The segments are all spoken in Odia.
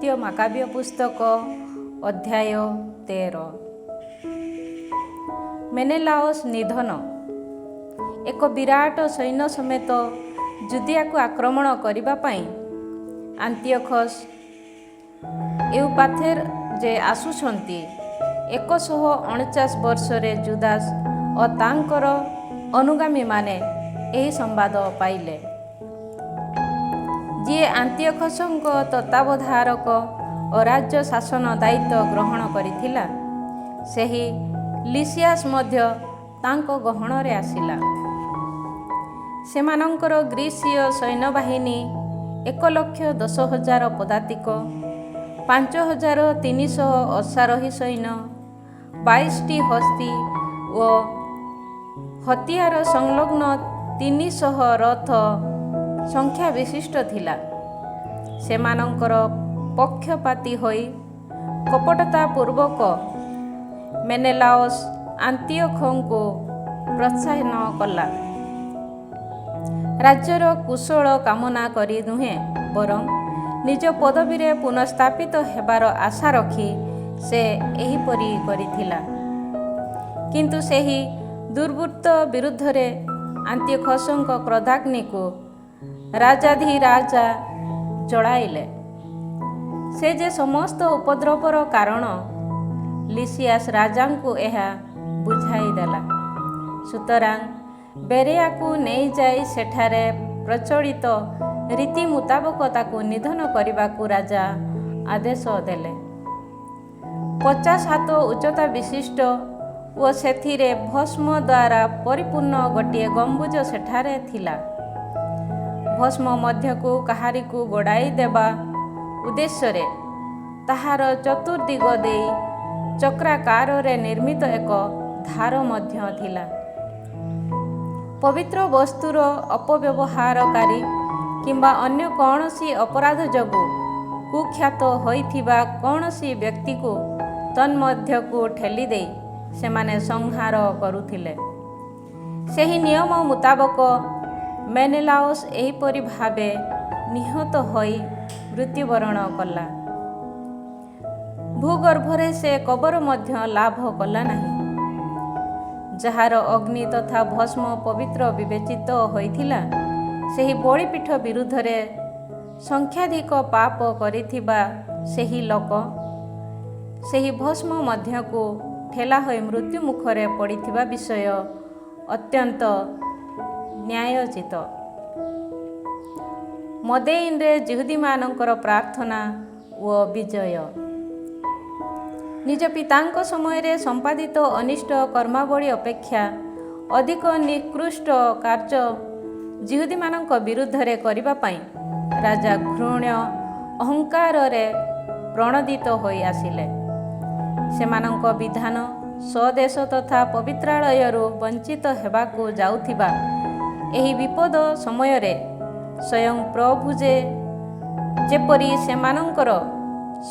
ଦ୍ୱିତୀୟ ମାକାବୀୟ ପୁସ୍ତକ ଅଧ୍ୟାୟ 13। ମେନେଲାଓସ୍ ନିଧନ। ଏକ ବିରାଟ ସୈନ୍ୟ ସମେତ ଜୁଦିଆକୁ ଆକ୍ରମଣ କରିବା ପାଇଁ ଆନ୍ତିଓଖସ୍ ଏଉପାଥେର ଯେ ଆସୁଛନ୍ତି। 149 ବର୍ଷରେ ଜୁଦାସ ଓ ତାଙ୍କର ଅନୁଗାମୀମାନେ ଏହି ସମ୍ବାଦ ପାଇଲେ। ଯିଏ ଆନ୍ତିଓଖସଙ୍କ ତତ୍ତ୍ୱାବଧାରକ ଓ ରାଜ୍ୟ ଶାସନ ଦାୟିତ୍ୱ ଗ୍ରହଣ କରିଥିଲା, ସେହି ଲିସିଆସ୍ ମଧ୍ୟ ତାଙ୍କ ଗହଣରେ ଆସିଲା। ସେମାନଙ୍କର ଗ୍ରୀସୀୟ ସୈନ୍ୟବାହିନୀ 1,10,000 ପଦାତିକ, 5,300 ଅଶ୍ୱାରୋହୀ ସୈନ୍ୟ, 22ଟି ହସ୍ତୀ ଓ ହତିଆର ସଂଲଗ୍ନ 300 ରଥ ସଂଖ୍ୟା ବିଶିଷ୍ଟ ଥିଲା। ସେମାନଙ୍କର ପକ୍ଷପାତୀ ହୋଇ କପଟତାପୂର୍ବକ ମେନେଲାଓସ୍ ଆନ୍ତିଓଖଙ୍କୁ ପ୍ରୋତ୍ସାହନ କଲା। ରାଜ୍ୟର କୁଶଳ କାମନା କରି ନୁହେଁ, ବରଂ ନିଜ ପଦବୀରେ ପୁନଃସ୍ଥାପିତ ହେବାର ଆଶା ରଖି ସେ ଏହିପରି କରିଥିଲା। କିନ୍ତୁ ସେହି ଦୁର୍ବୃତ୍ତ ବିରୁଦ୍ଧରେ ଆନ୍ତିଓଖସଙ୍କ କ୍ରୋଧାଗ୍ନିକୁ ରାଜାଧିରାଜା ଜଳାଇଲେ। ସେ ଯେ ସମସ୍ତ ଉପଦ୍ରବର କାରଣ, ଲିସିଆସ୍ ରାଜାଙ୍କୁ ଏହା ବୁଝାଇଦେଲା। ସୁତରାଂ ବେରେଆକୁ ନେଇଯାଇ ସେଠାରେ ପ୍ରଚଳିତ ରୀତି ମୁତାବକ ତାକୁ ନିଧନ କରିବାକୁ ରାଜା ଆଦେଶ ଦେଲେ। 50 ହାତ ଉଚ୍ଚତା ବିଶିଷ୍ଟ ଓ ସେଥିରେ ଭସ୍ମ ଦ୍ୱାରା ପରିପୂର୍ଣ୍ଣ ଗୋଟିଏ ଗମ୍ବୁଜ ସେଠାରେ ଥିଲା। ଭସ୍ମ ମଧ୍ୟକୁ କାହାରିକୁ ଗୋଡ଼ାଇ ଦେବା ଉଦ୍ଦେଶ୍ୟରେ ତାହାର ଚତୁର୍ଦ୍ଦିଗ ଦେଇ ଚକ୍ରାକାରରେ ନିର୍ମିତ ଏକ ଧାର ମଧ୍ୟ ଥିଲା। ପବିତ୍ର ବସ୍ତୁର ଅପବ୍ୟବହାରକାରୀ କିମ୍ବା ଅନ୍ୟ କୌଣସି ଅପରାଧ ଯୋଗୁଁ କୁଖ୍ୟାତ ହୋଇଥିବା କୌଣସି ବ୍ୟକ୍ତିକୁ ତନ୍ମଧ୍ୟକୁ ଠେଲିଦେଇ ସେମାନେ ସଂହାର କରୁଥିଲେ। ସେହି ନିୟମ ମୁତାବକ ମେନେଲାଓସ୍ ଏହିପରି ଭାବେ ନିହତ ହୋଇ ମୃତ୍ୟୁବରଣ କଲା। ଭୂଗର୍ଭରେ ସେ କବର ମଧ୍ୟ ଲାଭ କଲା ନାହିଁ। ଯାହାର ଅଗ୍ନି ତଥା ଭସ୍ମ ପବିତ୍ର ବିବେଚିତ ହୋଇଥିଲା, ସେହି ବଳିପୀଠ ବିରୁଦ୍ଧରେ ସଂଖ୍ୟାଧିକ ପାପ କରିଥିବା ସେହି ଲୋକ ସେହି ଭସ୍ମ ମଧ୍ୟକୁ ଠେଲା ହୋଇ ମୃତ୍ୟୁ ମୁଖରେ ପଡ଼ିଥିବା ବିଷୟ ଅତ୍ୟନ୍ତ ନ୍ୟାୟୋଚିତ। ମଦେଇନରେ ଯିହୁଦୀମାନଙ୍କର ପ୍ରାର୍ଥନା ଓ ବିଜୟ। ନିଜ ପିତାଙ୍କ ସମୟରେ ସମ୍ପାଦିତ ଅନିଷ୍ଟ କର୍ମାବଳୀ ଅପେକ୍ଷା ଅଧିକ ନିକୃଷ୍ଟ କାର୍ଯ୍ୟ ଯିହୁଦୀମାନଙ୍କ ବିରୁଦ୍ଧରେ କରିବା ପାଇଁ ରାଜା ଘୃଣ୍ୟ ଅହଙ୍କାରରେ ପ୍ରଣୋଦିତ ହୋଇ ଆସିଲେ। ସେମାନଙ୍କ ବିଧାନ ସ୍ୱଦେଶ ତଥା ପବିତ୍ରାଳୟରୁ ବଞ୍ଚିତ ହେବାକୁ ଯାଉଥିବା ଏହି ବିପଦ ସମୟରେ ସ୍ୱୟଂ ପ୍ରଭୁ ଯେପରି ସେମାନଙ୍କର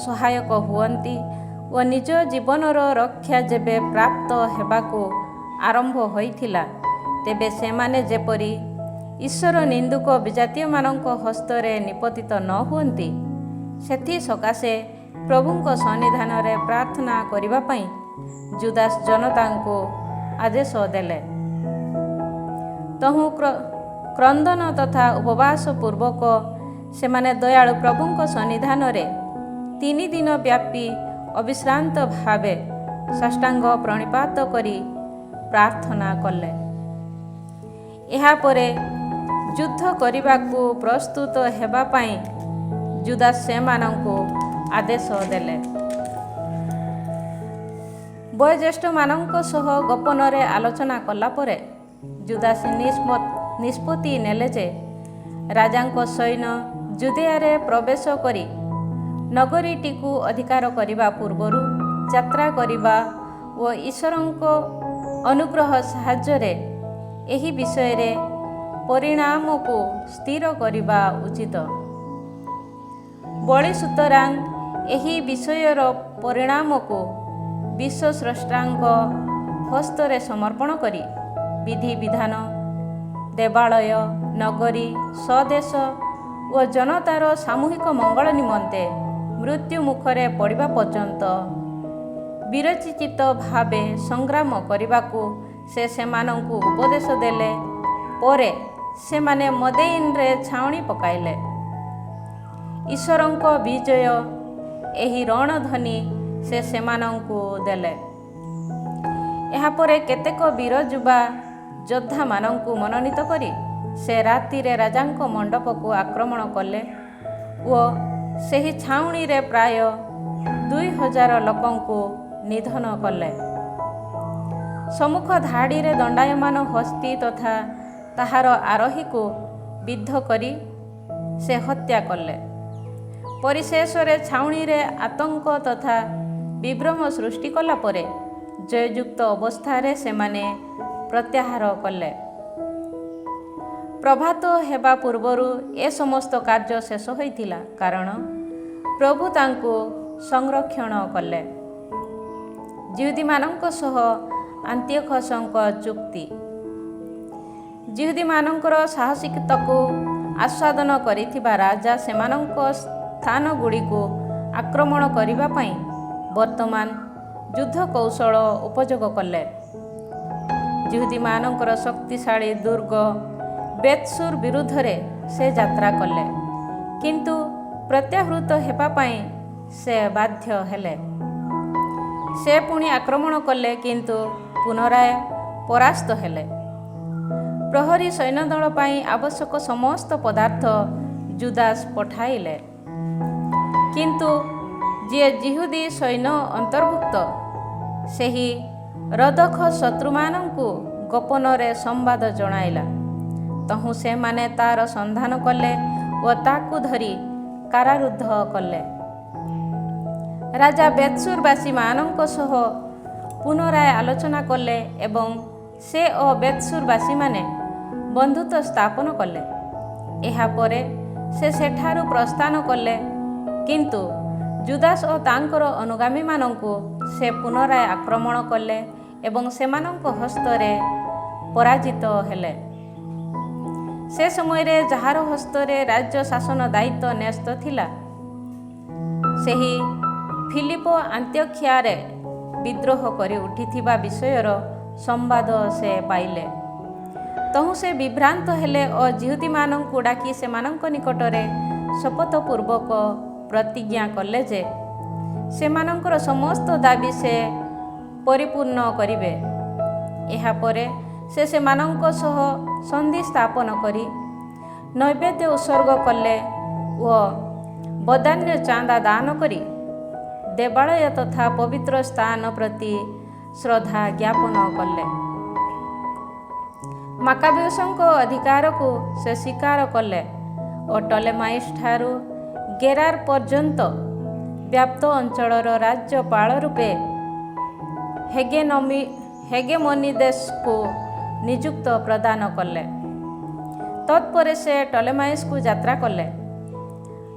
ସହାୟକ ହୁଅନ୍ତି ଓ ନିଜ ଜୀବନର ରକ୍ଷା ଯେବେ ପ୍ରାପ୍ତ ହେବାକୁ ଆରମ୍ଭ ହୋଇଥିଲା, ତେବେ ସେମାନେ ଯେପରି ଈଶ୍ୱର ନିନ୍ଦୁକ ବିଜାତୀୟମାନଙ୍କ ହସ୍ତରେ ନିପତିତ ନ ହୁଅନ୍ତି, ସେଥିସକାଶେ ପ୍ରଭୁଙ୍କ ସନ୍ନିଧାନରେ ପ୍ରାର୍ଥନା କରିବା ପାଇଁ ଜୁଦାସ ଜନତାଙ୍କୁ ଆଦେଶ ଦେଲେ। ତହୁଁ କ୍ରନ୍ଦନ ତଥା ଉପବାସ ପୂର୍ବକ ସେମାନେ ଦୟାଳୁ ପ୍ରଭୁଙ୍କ ସନ୍ନିଧାନରେ 3 ଦିନ ବ୍ୟାପୀ ଅବିଶ୍ରାନ୍ତ ଭାବେ ସାଷ୍ଟାଙ୍ଗ ପ୍ରଣିପାତ କରି ପ୍ରାର୍ଥନା କଲେ। ଏହାପରେ ଯୁଦ୍ଧ କରିବାକୁ ପ୍ରସ୍ତୁତ ହେବା ପାଇଁ ଜୁଦାସ ସେମାନଙ୍କୁ ଆଦେଶ ଦେଲେ। ବୟୋଜ୍ୟେଷ୍ଠମାନଙ୍କ ସହ ଗୋପନରେ ଆଲୋଚନା କଲା ପରେ ଜୁଦାସ ନିଷ୍ପତ୍ତି ନେଲେ ଯେ ରାଜାଙ୍କ ସୈନ୍ୟ ଜୁଦେୟାରେ ପ୍ରବେଶ କରି ନଗରୀଟିକୁ ଅଧିକାର କରିବା ପୂର୍ବରୁ ଯାତ୍ରା କରିବା ଓ ଈଶ୍ୱରଙ୍କ ଅନୁଗ୍ରହ ସାହାଯ୍ୟରେ ଏହି ବିଷୟରେ ପରିଣାମକୁ ସ୍ଥିର କରିବା ଉଚିତ। ବଳି ସୁତରାଂ ଏହି ବିଷୟର ପରିଣାମକୁ ବିଶ୍ୱସ୍ରଷ୍ଟାଙ୍କ ହସ୍ତରେ ସମର୍ପଣ କରି ବିଧିବିଧାନ, ଦେବାଳୟ, ନଗରୀ, ସ୍ୱଦେଶ ଓ ଜନତାର ସାମୂହିକ ମଙ୍ଗଳ ନିମନ୍ତେ ମୃତ୍ୟୁ ମୁଖରେ ପଡ଼ିବା ପର୍ଯ୍ୟନ୍ତ ବିରଚିତ ଭାବେ ସଂଗ୍ରାମ କରିବାକୁ ସେ ସେମାନଙ୍କୁ ଉପଦେଶ ଦେଲେ। ପରେ ସେମାନେ ମଦେଇନରେ ଛାଉଣି ପକାଇଲେ। ଈଶ୍ୱରଙ୍କ ବିଜୟ ଏହି ରଣଧ୍ୱନି ସେ ସେମାନଙ୍କୁ ଦେଲେ। ଏହାପରେ କେତେକ ବୀର ଯୁବା ଯୋଦ୍ଧାମାନଙ୍କୁ ମନୋନୀତ କରି ସେ ରାତିରେ ରାଜାଙ୍କ ମଣ୍ଡପକୁ ଆକ୍ରମଣ କଲେ ଓ ସେହି ଛାଉଣିରେ ପ୍ରାୟ 2000 ଲୋକଙ୍କୁ ନିଧନ କଲେ। ସମ୍ମୁଖ ଧାଡ଼ିରେ ଦଣ୍ଡାୟମାନ ହସ୍ତୀ ତଥା ତାହାର ଆରୋହୀକୁ ବିଦ୍ଧ କରି ସେ ହତ୍ୟା କଲେ। ପରିଶେଷରେ ଛାଉଣିରେ ଆତଙ୍କ ତଥା ବିଭ୍ରମ ସୃଷ୍ଟି କଲା ପରେ ଜୟଯୁକ୍ତ ଅବସ୍ଥାରେ ସେମାନେ ପ୍ରତ୍ୟାହାର କଲେ। ପ୍ରଭାତ ହେବା ପୂର୍ବରୁ ଏ ସମସ୍ତ କାର୍ଯ୍ୟ ଶେଷ ହୋଇଥିଲା, କାରଣ ପ୍ରଭୁ ତାଙ୍କୁ ସଂରକ୍ଷଣ କଲେ। ଯିହୁଦୀମାନଙ୍କ ସହ ଆନ୍ତିଓଖସଙ୍କ ଚୁକ୍ତି। ଯିହୁଦୀମାନଙ୍କର ସାହସିକତାକୁ ଆସ୍ୱାଦନ କରିଥିବା ରାଜା ସେମାନଙ୍କ ସ୍ଥାନଗୁଡ଼ିକୁ ଆକ୍ରମଣ କରିବା ପାଇଁ ବର୍ତ୍ତମାନ ଯୁଦ୍ଧ କୌଶଳ ଉପଯୋଗ କଲେ। ଯିହୁଦୀମାନଙ୍କର ଶକ୍ତିଶାଳୀ ଦୁର୍ଗ ବେତ୍‌ସୁର ବିରୁଦ୍ଧରେ ସେ ଯାତ୍ରା କଲେ, କିନ୍ତୁ ପ୍ରତ୍ୟାହୃତ ହେବା ପାଇଁ ସେ ବାଧ୍ୟ ହେଲେ। ସେ ପୁଣି ଆକ୍ରମଣ କଲେ, କିନ୍ତୁ ପୁନରାୟ ପରାସ୍ତ ହେଲେ। ପ୍ରହରୀ ସୈନ୍ୟଦଳ ପାଇଁ ଆବଶ୍ୟକ ସମସ୍ତ ପଦାର୍ଥ ଜୁଦାସ ପଠାଇଲେ, କିନ୍ତୁ ଯିଏ ଯିହୁଦୀ ସୈନ୍ୟ ଅନ୍ତର୍ଭୁକ୍ତ ସେହି ରଦଖ ଶତ୍ରୁମାନଙ୍କୁ ଗୋପନରେ ସମ୍ବାଦ ଜଣାଇଲା। ତହୁଁ ସେମାନେ ତାର ସନ୍ଧାନ କଲେ ଓ ତାକୁ ଧରି କାରାରୁଦ୍ଧ କଲେ। ରାଜା ବେତ୍‌ସୁରବାସୀମାନଙ୍କ ସହ ପୁନରାୟ ଆଲୋଚନା କଲେ ଏବଂ ସେ ଓ ବେତ୍‌ସୁରବାସୀମାନେ ବନ୍ଧୁତ୍ୱ ସ୍ଥାପନ କଲେ। ଏହାପରେ ସେ ସେଠାରୁ ପ୍ରସ୍ଥାନ କଲେ, କିନ୍ତୁ ଜୁଦାସ ଓ ତାଙ୍କର ଅନୁଗାମୀମାନଙ୍କୁ ସେ ପୁନରାୟ ଆକ୍ରମଣ କଲେ ଏବଂ ସେମାନଙ୍କ ହସ୍ତରେ ପରାଜିତ ହେଲେ। ସେ ସମୟରେ ଯାହାର ହସ୍ତରେ ରାଜ୍ୟ ଶାସନ ଦାୟିତ୍ୱ ନ୍ୟସ୍ତ ଥିଲା, ସେହି ଫିଲିପ ଆନ୍ତିଓଖିଆରେ ବିଦ୍ରୋହ କରି ଉଠିଥିବା ବିଷୟର ସମ୍ବାଦ ସେ ପାଇଲେ। ତହୁଁ ସେ ବିଭ୍ରାନ୍ତ ହେଲେ ଓ ଯିହୁଦୀମାନଙ୍କୁ ଡାକି ସେମାନଙ୍କ ନିକଟରେ ଶପଥପୂର୍ବକ ପ୍ରତିଜ୍ଞା କଲେ ଯେ ସେମାନଙ୍କର ସମସ୍ତ ଦାବି ସେ ପରିପୂର୍ଣ୍ଣ କରିବେ। ଏହାପରେ ସେ ସେମାନଙ୍କ ସହ ସନ୍ଧି ସ୍ଥାପନ କରି ନୈବେଦ୍ୟ ଉତ୍ସର୍ଗ କଲେ ଓ ବଦାନ୍ୟ ଚାନ୍ଦା ଦାନ କରି ଦେବାଳୟ ତଥା ପବିତ୍ର ସ୍ଥାନ ପ୍ରତି ଶ୍ରଦ୍ଧା ଜ୍ଞାପନ କଲେ। ମାକାବେୟସଙ୍କ ଅଧିକାରକୁ ସେ ସ୍ୱୀକାର କଲେ ଓ ଟଲେମାଇସ୍ ଠାରୁ ଗେରାର ପର୍ଯ୍ୟନ୍ତ ବ୍ୟାପ୍ତ ଅଞ୍ଚଳର ରାଜ୍ୟପାଳ ରୂପେ ହେଗେମୋନିଦେସକୁ ନିଯୁକ୍ତ ପ୍ରଦାନ କଲେ। ତତ୍ପରେ ସେ ଟଲେମାଇସ୍‌କୁ ଯାତ୍ରା କଲେ।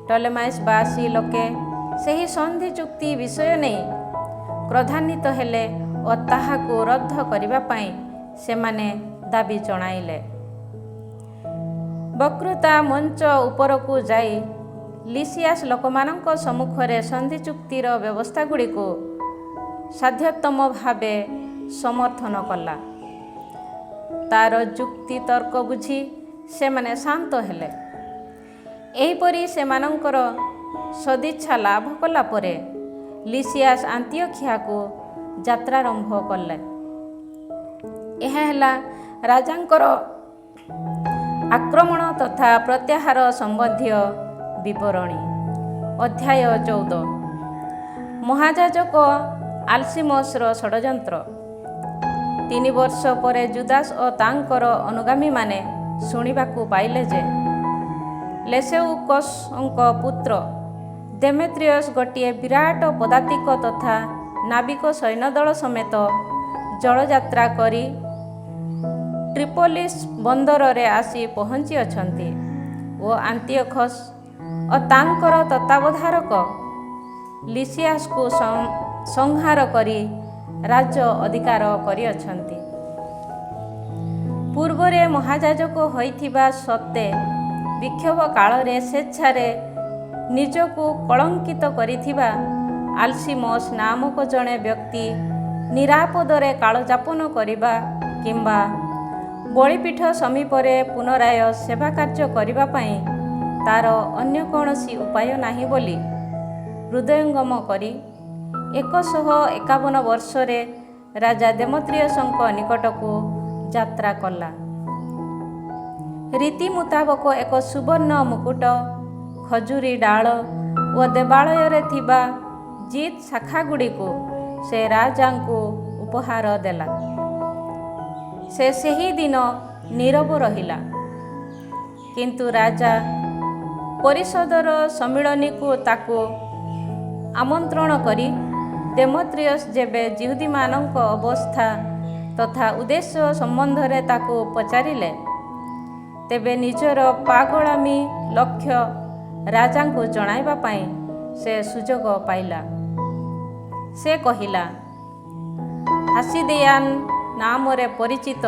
ଟଲେମାଇସ୍‌ବାସୀ ଲୋକେ ସେହି ସନ୍ଧି ଚୁକ୍ତି ବିଷୟ ନେଇ କ୍ରୋଧାନ୍ୱିତ ହେଲେ ଓ ତାହାକୁ ରଦ୍ଦ କରିବା ପାଇଁ ସେମାନେ ଦାବି ଜଣାଇଲେ। ବକ୍ତୃତା ମଞ୍ଚ ଉପରକୁ ଯାଇ ଲିସିଆସ୍ ଲୋକମାନଙ୍କ ସମ୍ମୁଖରେ ସନ୍ଧି ଚୁକ୍ତିର ବ୍ୟବସ୍ଥାଗୁଡ଼ିକୁ ସାଧ୍ୟତମ ଭାବେ ସମର୍ଥନ କଲା। ତାର ଯୁକ୍ତି ତର୍କ ବୁଝି ସେମାନେ ଶାନ୍ତ ହେଲେ। ଏହିପରି ସେମାନଙ୍କର ସଦିଚ୍ଛା ଲାଭ କଲା ପରେ ଲିସିଆସ୍ ଆନ୍ତିଓଖିଆକୁ ଯାତ୍ରାରମ୍ଭ କଲେ। ଏହା ହେଲା ରାଜାଙ୍କର ଆକ୍ରମଣ ତଥା ପ୍ରତ୍ୟାହାର ସମ୍ବନ୍ଧୀୟ ବିବରଣୀ। ଅଧ୍ୟାୟ 14। ମହାଯାଜକ ଆଲସିମସର ଷଡ଼ଯନ୍ତ୍ର। 3 ବର୍ଷ ପରେ ଜୁଦାସ ଓ ତାଙ୍କର ଅନୁଗାମୀମାନେ ଶୁଣିବାକୁ ପାଇଲେ ଯେ ଲେସେଉକସଙ୍କ ପୁତ୍ର ଦେମେତ୍ରିୟସ୍ ଗୋଟିଏ ବିରାଟ ପଦାତିକ ତଥା ନାବିକ ସୈନ୍ୟଦଳ ସମେତ ଜଳଯାତ୍ରା କରି ଟ୍ରିପୋଲିସ୍ ବନ୍ଦରରେ ଆସି ପହଞ୍ଚିଅଛନ୍ତି ଓ ଆନ୍ତିଓଖସ୍ ଓ ତାଙ୍କର ତତ୍ତ୍ୱାବଧାରକ ଲିସିଆସ୍‌କୁ ସଂହାର କରି ରାଜ୍ୟ ଅଧିକାର କରିଅଛନ୍ତି। ପୂର୍ବରେ ମହାଯାଜକ ହୋଇଥିବା ସତ୍ତ୍ୱେ ବିକ୍ଷୋଭ କାଳରେ ସ୍ୱେଚ୍ଛାରେ ନିଜକୁ କଳଙ୍କିତ କରିଥିବା ଆଲସିମସ୍ ନାମକ ଜଣେ ବ୍ୟକ୍ତି ନିରାପଦରେ କାଳଯାପନ କରିବା କିମ୍ବା ବଳିପୀଠ ସମୀପରେ ପୁନରାୟ ସେବା କାର୍ଯ୍ୟ କରିବା ପାଇଁ ତା'ର ଅନ୍ୟ କୌଣସି ଉପାୟ ନାହିଁ ବୋଲି ହୃଦୟଙ୍ଗମ କରି 151 ବର୍ଷରେ ରାଜା ଦେମେତ୍ରିୟସଙ୍କ ନିକଟକୁ ଯାତ୍ରା କଲା। ରୀତି ମୁତାବକ ଏକ ସୁବର୍ଣ୍ଣ ମୁକୁଟ, ଖଜୁରୀ ଡାଳ ଓ ଦେବାଳୟରେ ଥିବା ଜିତ୍ ଶାଖାଗୁଡ଼ିକୁ ସେ ରାଜାଙ୍କୁ ଉପହାର ଦେଲା। ସେ ସେହି ଦିନ ନୀରବ ରହିଲା। କିନ୍ତୁ ରାଜା ପରିଷଦର ସମ୍ମିଳନୀକୁ ତାକୁ ଆମନ୍ତ୍ରଣ କରି ଦେମେତ୍ରିୟସ୍ ଯେବେ ଯିହୁଦୀମାନଙ୍କ ଅବସ୍ଥା ତଥା ଉଦ୍ଦେଶ୍ୟ ସମ୍ବନ୍ଧରେ ତାକୁ ପଚାରିଲେ, ତେବେ ନିଜର ପାଗଳାମୀ ଲକ୍ଷ୍ୟ ରାଜାଙ୍କୁ ଜଣାଇବା ପାଇଁ ସେ ସୁଯୋଗ ପାଇଲା। ସେ କହିଲା, ହାସିଦେୟାନ ନାମରେ ପରିଚିତ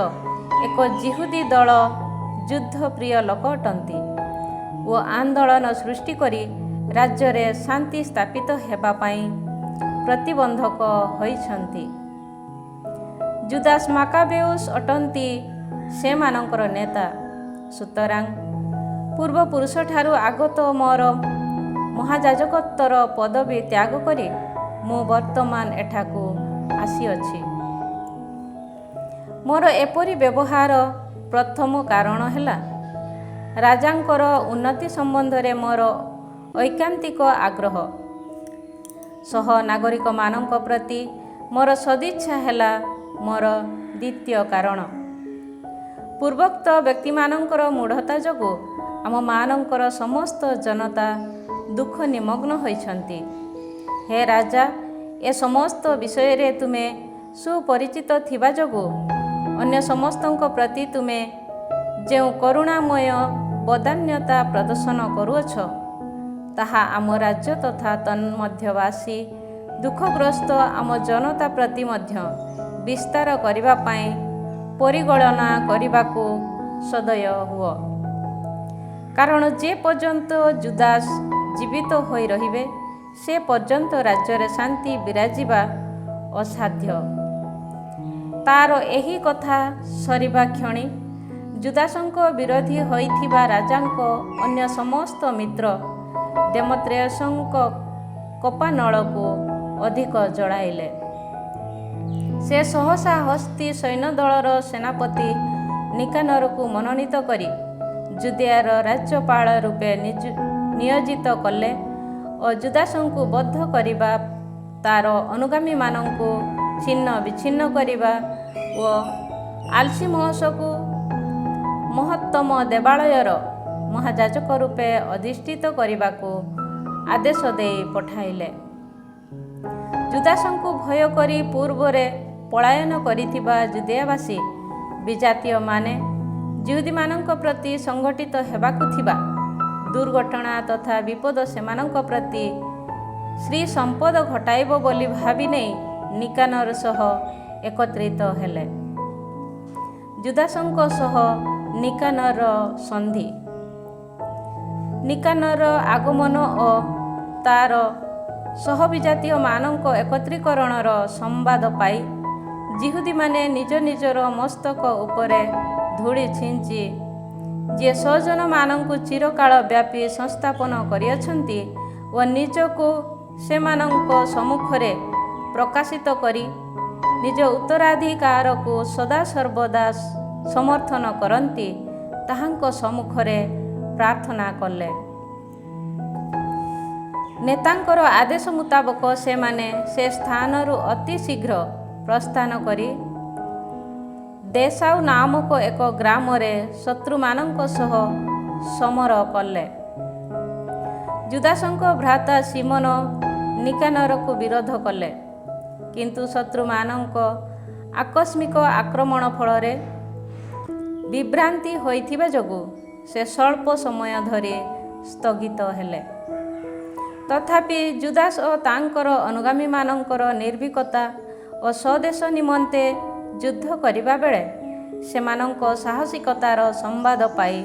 ଏକ ଯିହୁଦୀ ଦଳ ଯୁଦ୍ଧପ୍ରିୟ ଲୋକ ଅଟନ୍ତି ଓ ଆନ୍ଦୋଳନ ସୃଷ୍ଟି କରି ରାଜ୍ୟରେ ଶାନ୍ତି ସ୍ଥାପିତ ହେବା ପାଇଁ ପ୍ରତିବନ୍ଧକ ହୋଇଛନ୍ତି। ଜୁଦାସ୍ ମାକାବେଉସ୍ ଅଟନ୍ତି ସେମାନଙ୍କର ନେତା। ସୁତରାଂ ପୂର୍ବପୁରୁଷଠାରୁ ଆଗତ ମୋର ମହାଯାଜକତ୍ୱର ପଦବୀ ତ୍ୟାଗ କରି ମୁଁ ବର୍ତ୍ତମାନ ଏଠାକୁ ଆସିଅଛି। ମୋର ଏପରି ବ୍ୟବହାର ପ୍ରଥମ କାରଣ ହେଲା ରାଜାଙ୍କର ଉନ୍ନତି ସମ୍ବନ୍ଧରେ ମୋର ଐକାନ୍ତିକ ଆଗ୍ରହ। ସହ ନାଗରିକମାନଙ୍କ ପ୍ରତି ମୋର ସଦିଚ୍ଛା ହେଲା ମୋର ଦ୍ୱିତୀୟ କାରଣ। ପୂର୍ବୋକ୍ତ ବ୍ୟକ୍ତିମାନଙ୍କର ମୂଢ଼ତା ଯୋଗୁଁ ଆମମାନଙ୍କର ସମସ୍ତ ଜନତା ଦୁଃଖ ନିମଗ୍ନ ହୋଇଛନ୍ତି। ହେ ରାଜା, ଏ ସମସ୍ତ ବିଷୟରେ ତୁମେ ସୁପରିଚିତ ଥିବା ଯୋଗୁଁ ଅନ୍ୟ ସମସ୍ତଙ୍କ ପ୍ରତି ତୁମେ ଯେଉଁ କରୁଣାମୟ ବଦାନ୍ୟତା ପ୍ରଦର୍ଶନ କରୁଅଛ, ତାହା ଆମ ରାଜ୍ୟ ତଥା ତନ୍ମଧ୍ୟବାସୀ ଦୁଃଖଗ୍ରସ୍ତ ଆମ ଜନତା ପ୍ରତି ମଧ୍ୟ ବିସ୍ତାର କରିବା ପାଇଁ ପରିଗଣନା କରିବାକୁ ସଦୟ ହୁଅ। କାରଣ ଯେ ପର୍ଯ୍ୟନ୍ତ ଜୁଦାସ୍ ଜୀବିତ ହୋଇ ରହିବେ, ସେ ପର୍ଯ୍ୟନ୍ତ ରାଜ୍ୟରେ ଶାନ୍ତି ବିରାଜିବା ଅସାଧ୍ୟ। ତା'ର ଏହି କଥା ସରିବା କ୍ଷଣି ଜୁଦାସଙ୍କ ବିରୋଧୀ ହୋଇଥିବା ରାଜାଙ୍କ ଅନ୍ୟ ସମସ୍ତ ମିତ୍ର ଦେମେତ୍ରିୟସଙ୍କ କୋପାନଳକୁ ଅଧିକ ଜଳାଇଲେ। ସେ ସହସା ହସ୍ତୀ ସୈନ୍ୟଦଳର ସେନାପତି ନିକାନରକୁ ମନୋନୀତ କରି ଜୁଦିଆର ରାଜ୍ୟପାଳ ରୂପେ ନିୟୋଜିତ କଲେ ଓ ଜୁଦାସଙ୍କୁ ବଦ୍ଧ କରିବା, ତା'ର ଅନୁଗାମୀମାନଙ୍କୁ ଛିନ୍ନ ବିଚ୍ଛିନ୍ନ କରିବା ଓ ଆଲସିମସକୁ ମହତ୍ତମ ଦେବାଳୟର ମହାଯାଜକ ରୂପେ ଅଧିଷ୍ଠିତ କରିବାକୁ ଆଦେଶ ଦେଇ ପଠାଇଲେ। ଜୁଦାସଙ୍କୁ ଭୟ କରି ପୂର୍ବରେ ପଳାୟନ କରିଥିବା ଜୁଦିଆବାସୀ ବିଜାତୀୟମାନେ ଯିହୁଦୀମାନଙ୍କ ପ୍ରତି ସଂଘଟିତ ହେବାକୁ ଥିବା ଦୁର୍ଘଟଣା ତଥା ବିପଦ ସେମାନଙ୍କ ପ୍ରତି ଶ୍ରୀ ସମ୍ପଦ ଘଟାଇବ ବୋଲି ଭାବି ନେଇ ନିକାନର ସହ ଏକତ୍ରିତ ହେଲେ। ଜୁଦାସଙ୍କ ସହ ନିକାନର ସନ୍ଧି। ନିକାନର ଆଗମନ ଓ ତା'ର ସହବିଜାତୀୟମାନଙ୍କ ଏକତ୍ରୀକରଣର ସମ୍ବାଦ ପାଇ ଯିହୁଦୀମାନେ ନିଜ ନିଜର ମସ୍ତକ ଉପରେ ଧୂଳି ଛିଞ୍ଚି ଯିଏ ସ୍ୱଜନମାନଙ୍କୁ ଚିରକାଳ ବ୍ୟାପୀ ସଂସ୍ଥାପନ କରିଅଛନ୍ତି ଓ ନିଜକୁ ସେମାନଙ୍କ ସମ୍ମୁଖରେ ପ୍ରକାଶିତ କରି ନିଜ ଉତ୍ତରାଧିକାରକୁ ସଦାସର୍ବଦା ସମର୍ଥନ କରନ୍ତି, ତାହାଙ୍କ ସମ୍ମୁଖରେ ପ୍ରାର୍ଥନା କଲେ। ନେତାଙ୍କର ଆଦେଶ ମୁତାବକ ସେମାନେ ସେ ସ୍ଥାନରୁ ଅତି ଶୀଘ୍ର ପ୍ରସ୍ଥାନ କରି ଦେଶାଉ ନାମକ ଏକ ଗ୍ରାମରେ ଶତ୍ରୁମାନଙ୍କ ସହ ସମର କଲେ। ଜୁଦାସଙ୍କ ଭ୍ରାତା ସିମୋନ ନିକାନରକୁ ବିରୋଧ କଲେ, କିନ୍ତୁ ଶତ୍ରୁମାନଙ୍କ ଆକସ୍ମିକ ଆକ୍ରମଣ ଫଳରେ ବିଭ୍ରାନ୍ତି ହୋଇଥିବା ଯୋଗୁଁ ସେ ସ୍ୱଳ୍ପ ସମୟ ଧରି ସ୍ଥଗିତ ହେଲେ। ତଥାପି ଜୁଦାସ ଓ ତାଙ୍କର ଅନୁଗାମୀମାନଙ୍କର ନିର୍ଭୀକତା ଓ ସ୍ୱଦେଶ ନିମନ୍ତେ ଯୁଦ୍ଧ କରିବା ବେଳେ ସେମାନଙ୍କ ସାହସିକତାର ସମ୍ବାଦ ପାଇ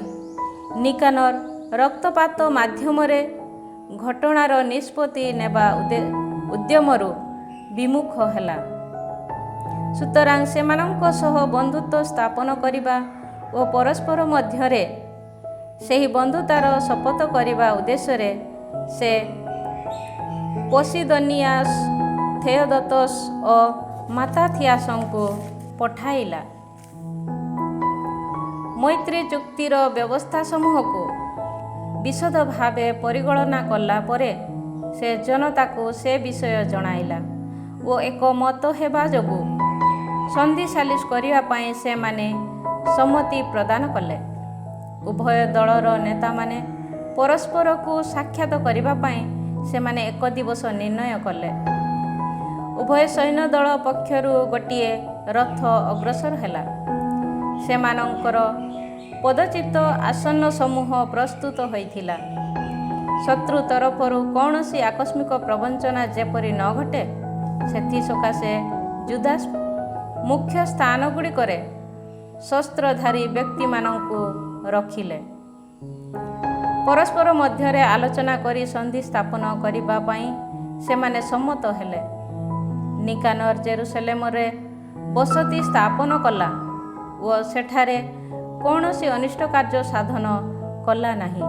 ନିକାନର ରକ୍ତପାତ ମାଧ୍ୟମରେ ଘଟଣାର ନିଷ୍ପତ୍ତି ନେବା ଉଦ୍ୟମରୁ ବିମୁଖ ହେଲା। ସୁତରାଂ ସେମାନଙ୍କ ସହ ବନ୍ଧୁତ୍ୱ ସ୍ଥାପନ କରିବା ଓ ପରସ୍ପର ମଧ୍ୟରେ ସେହି ବନ୍ଧୁତାର ଶପଥ କରିବା ଉଦ୍ଦେଶ୍ୟରେ ସେ ପୋସିଦୋନିଆସ୍, ଥେଓଦୋତସ୍ ଓ ମାତାଥିଆସଙ୍କୁ ପଠାଇଲା। ମୈତ୍ରୀ ଚୁକ୍ତିର ବ୍ୟବସ୍ଥା ସମୂହକୁ ବିଶଦ ଭାବେ ପରିଗଣନା କଲା ପରେ ସେ ଜନତାକୁ ସେ ବିଷୟ ଜଣାଇଲା ଓ ଏକମତ ହେବା ଯୋଗୁଁ ସନ୍ଧି ସାଲିସ କରିବା ପାଇଁ ସେମାନେ ସମ୍ମତି ପ୍ରଦାନ କଲେ। ଉଭୟ ଦଳର ନେତାମାନେ ପରସ୍ପରକୁ ସାକ୍ଷାତ କରିବା ପାଇଁ ସେମାନେ ଏକ ଦିବସ ନିର୍ଣ୍ଣୟ କଲେ। ଉଭୟ ସୈନ୍ୟ ଦଳ ପକ୍ଷରୁ ଗୋଟିଏ ରଥ ଅଗ୍ରସର ହେଲା। ସେମାନଙ୍କର ପଦଚିତ ଆସନ ସମୂହ ପ୍ରସ୍ତୁତ ହୋଇଥିଲା। ଶତ୍ରୁ ତରଫରୁ କୌଣସି ଆକସ୍ମିକ ପ୍ରବଞ୍ଚନା ଯେପରି ନ ଘଟେ ସେଥିସକାଶେ ଜୁଦାସ୍ ମୁଖ୍ୟ ସ୍ଥାନଗୁଡ଼ିକରେ ଶସ୍ତ୍ରଧାରୀ ବ୍ୟକ୍ତିମାନଙ୍କୁ ରଖିଲେ। ପରସ୍ପର ମଧ୍ୟରେ ଆଲୋଚନା କରି ସନ୍ଧି ସ୍ଥାପନ କରିବା ପାଇଁ ସେମାନେ ସମ୍ମତ ହେଲେ। ନିକାନର ଜେରୁସଲେମରେ ବସତି ସ୍ଥାପନ କଲା ଓ ସେଠାରେ କୌଣସି ଅନିଷ୍ଟ କାର୍ଯ୍ୟ ସାଧନ କଲା ନାହିଁ।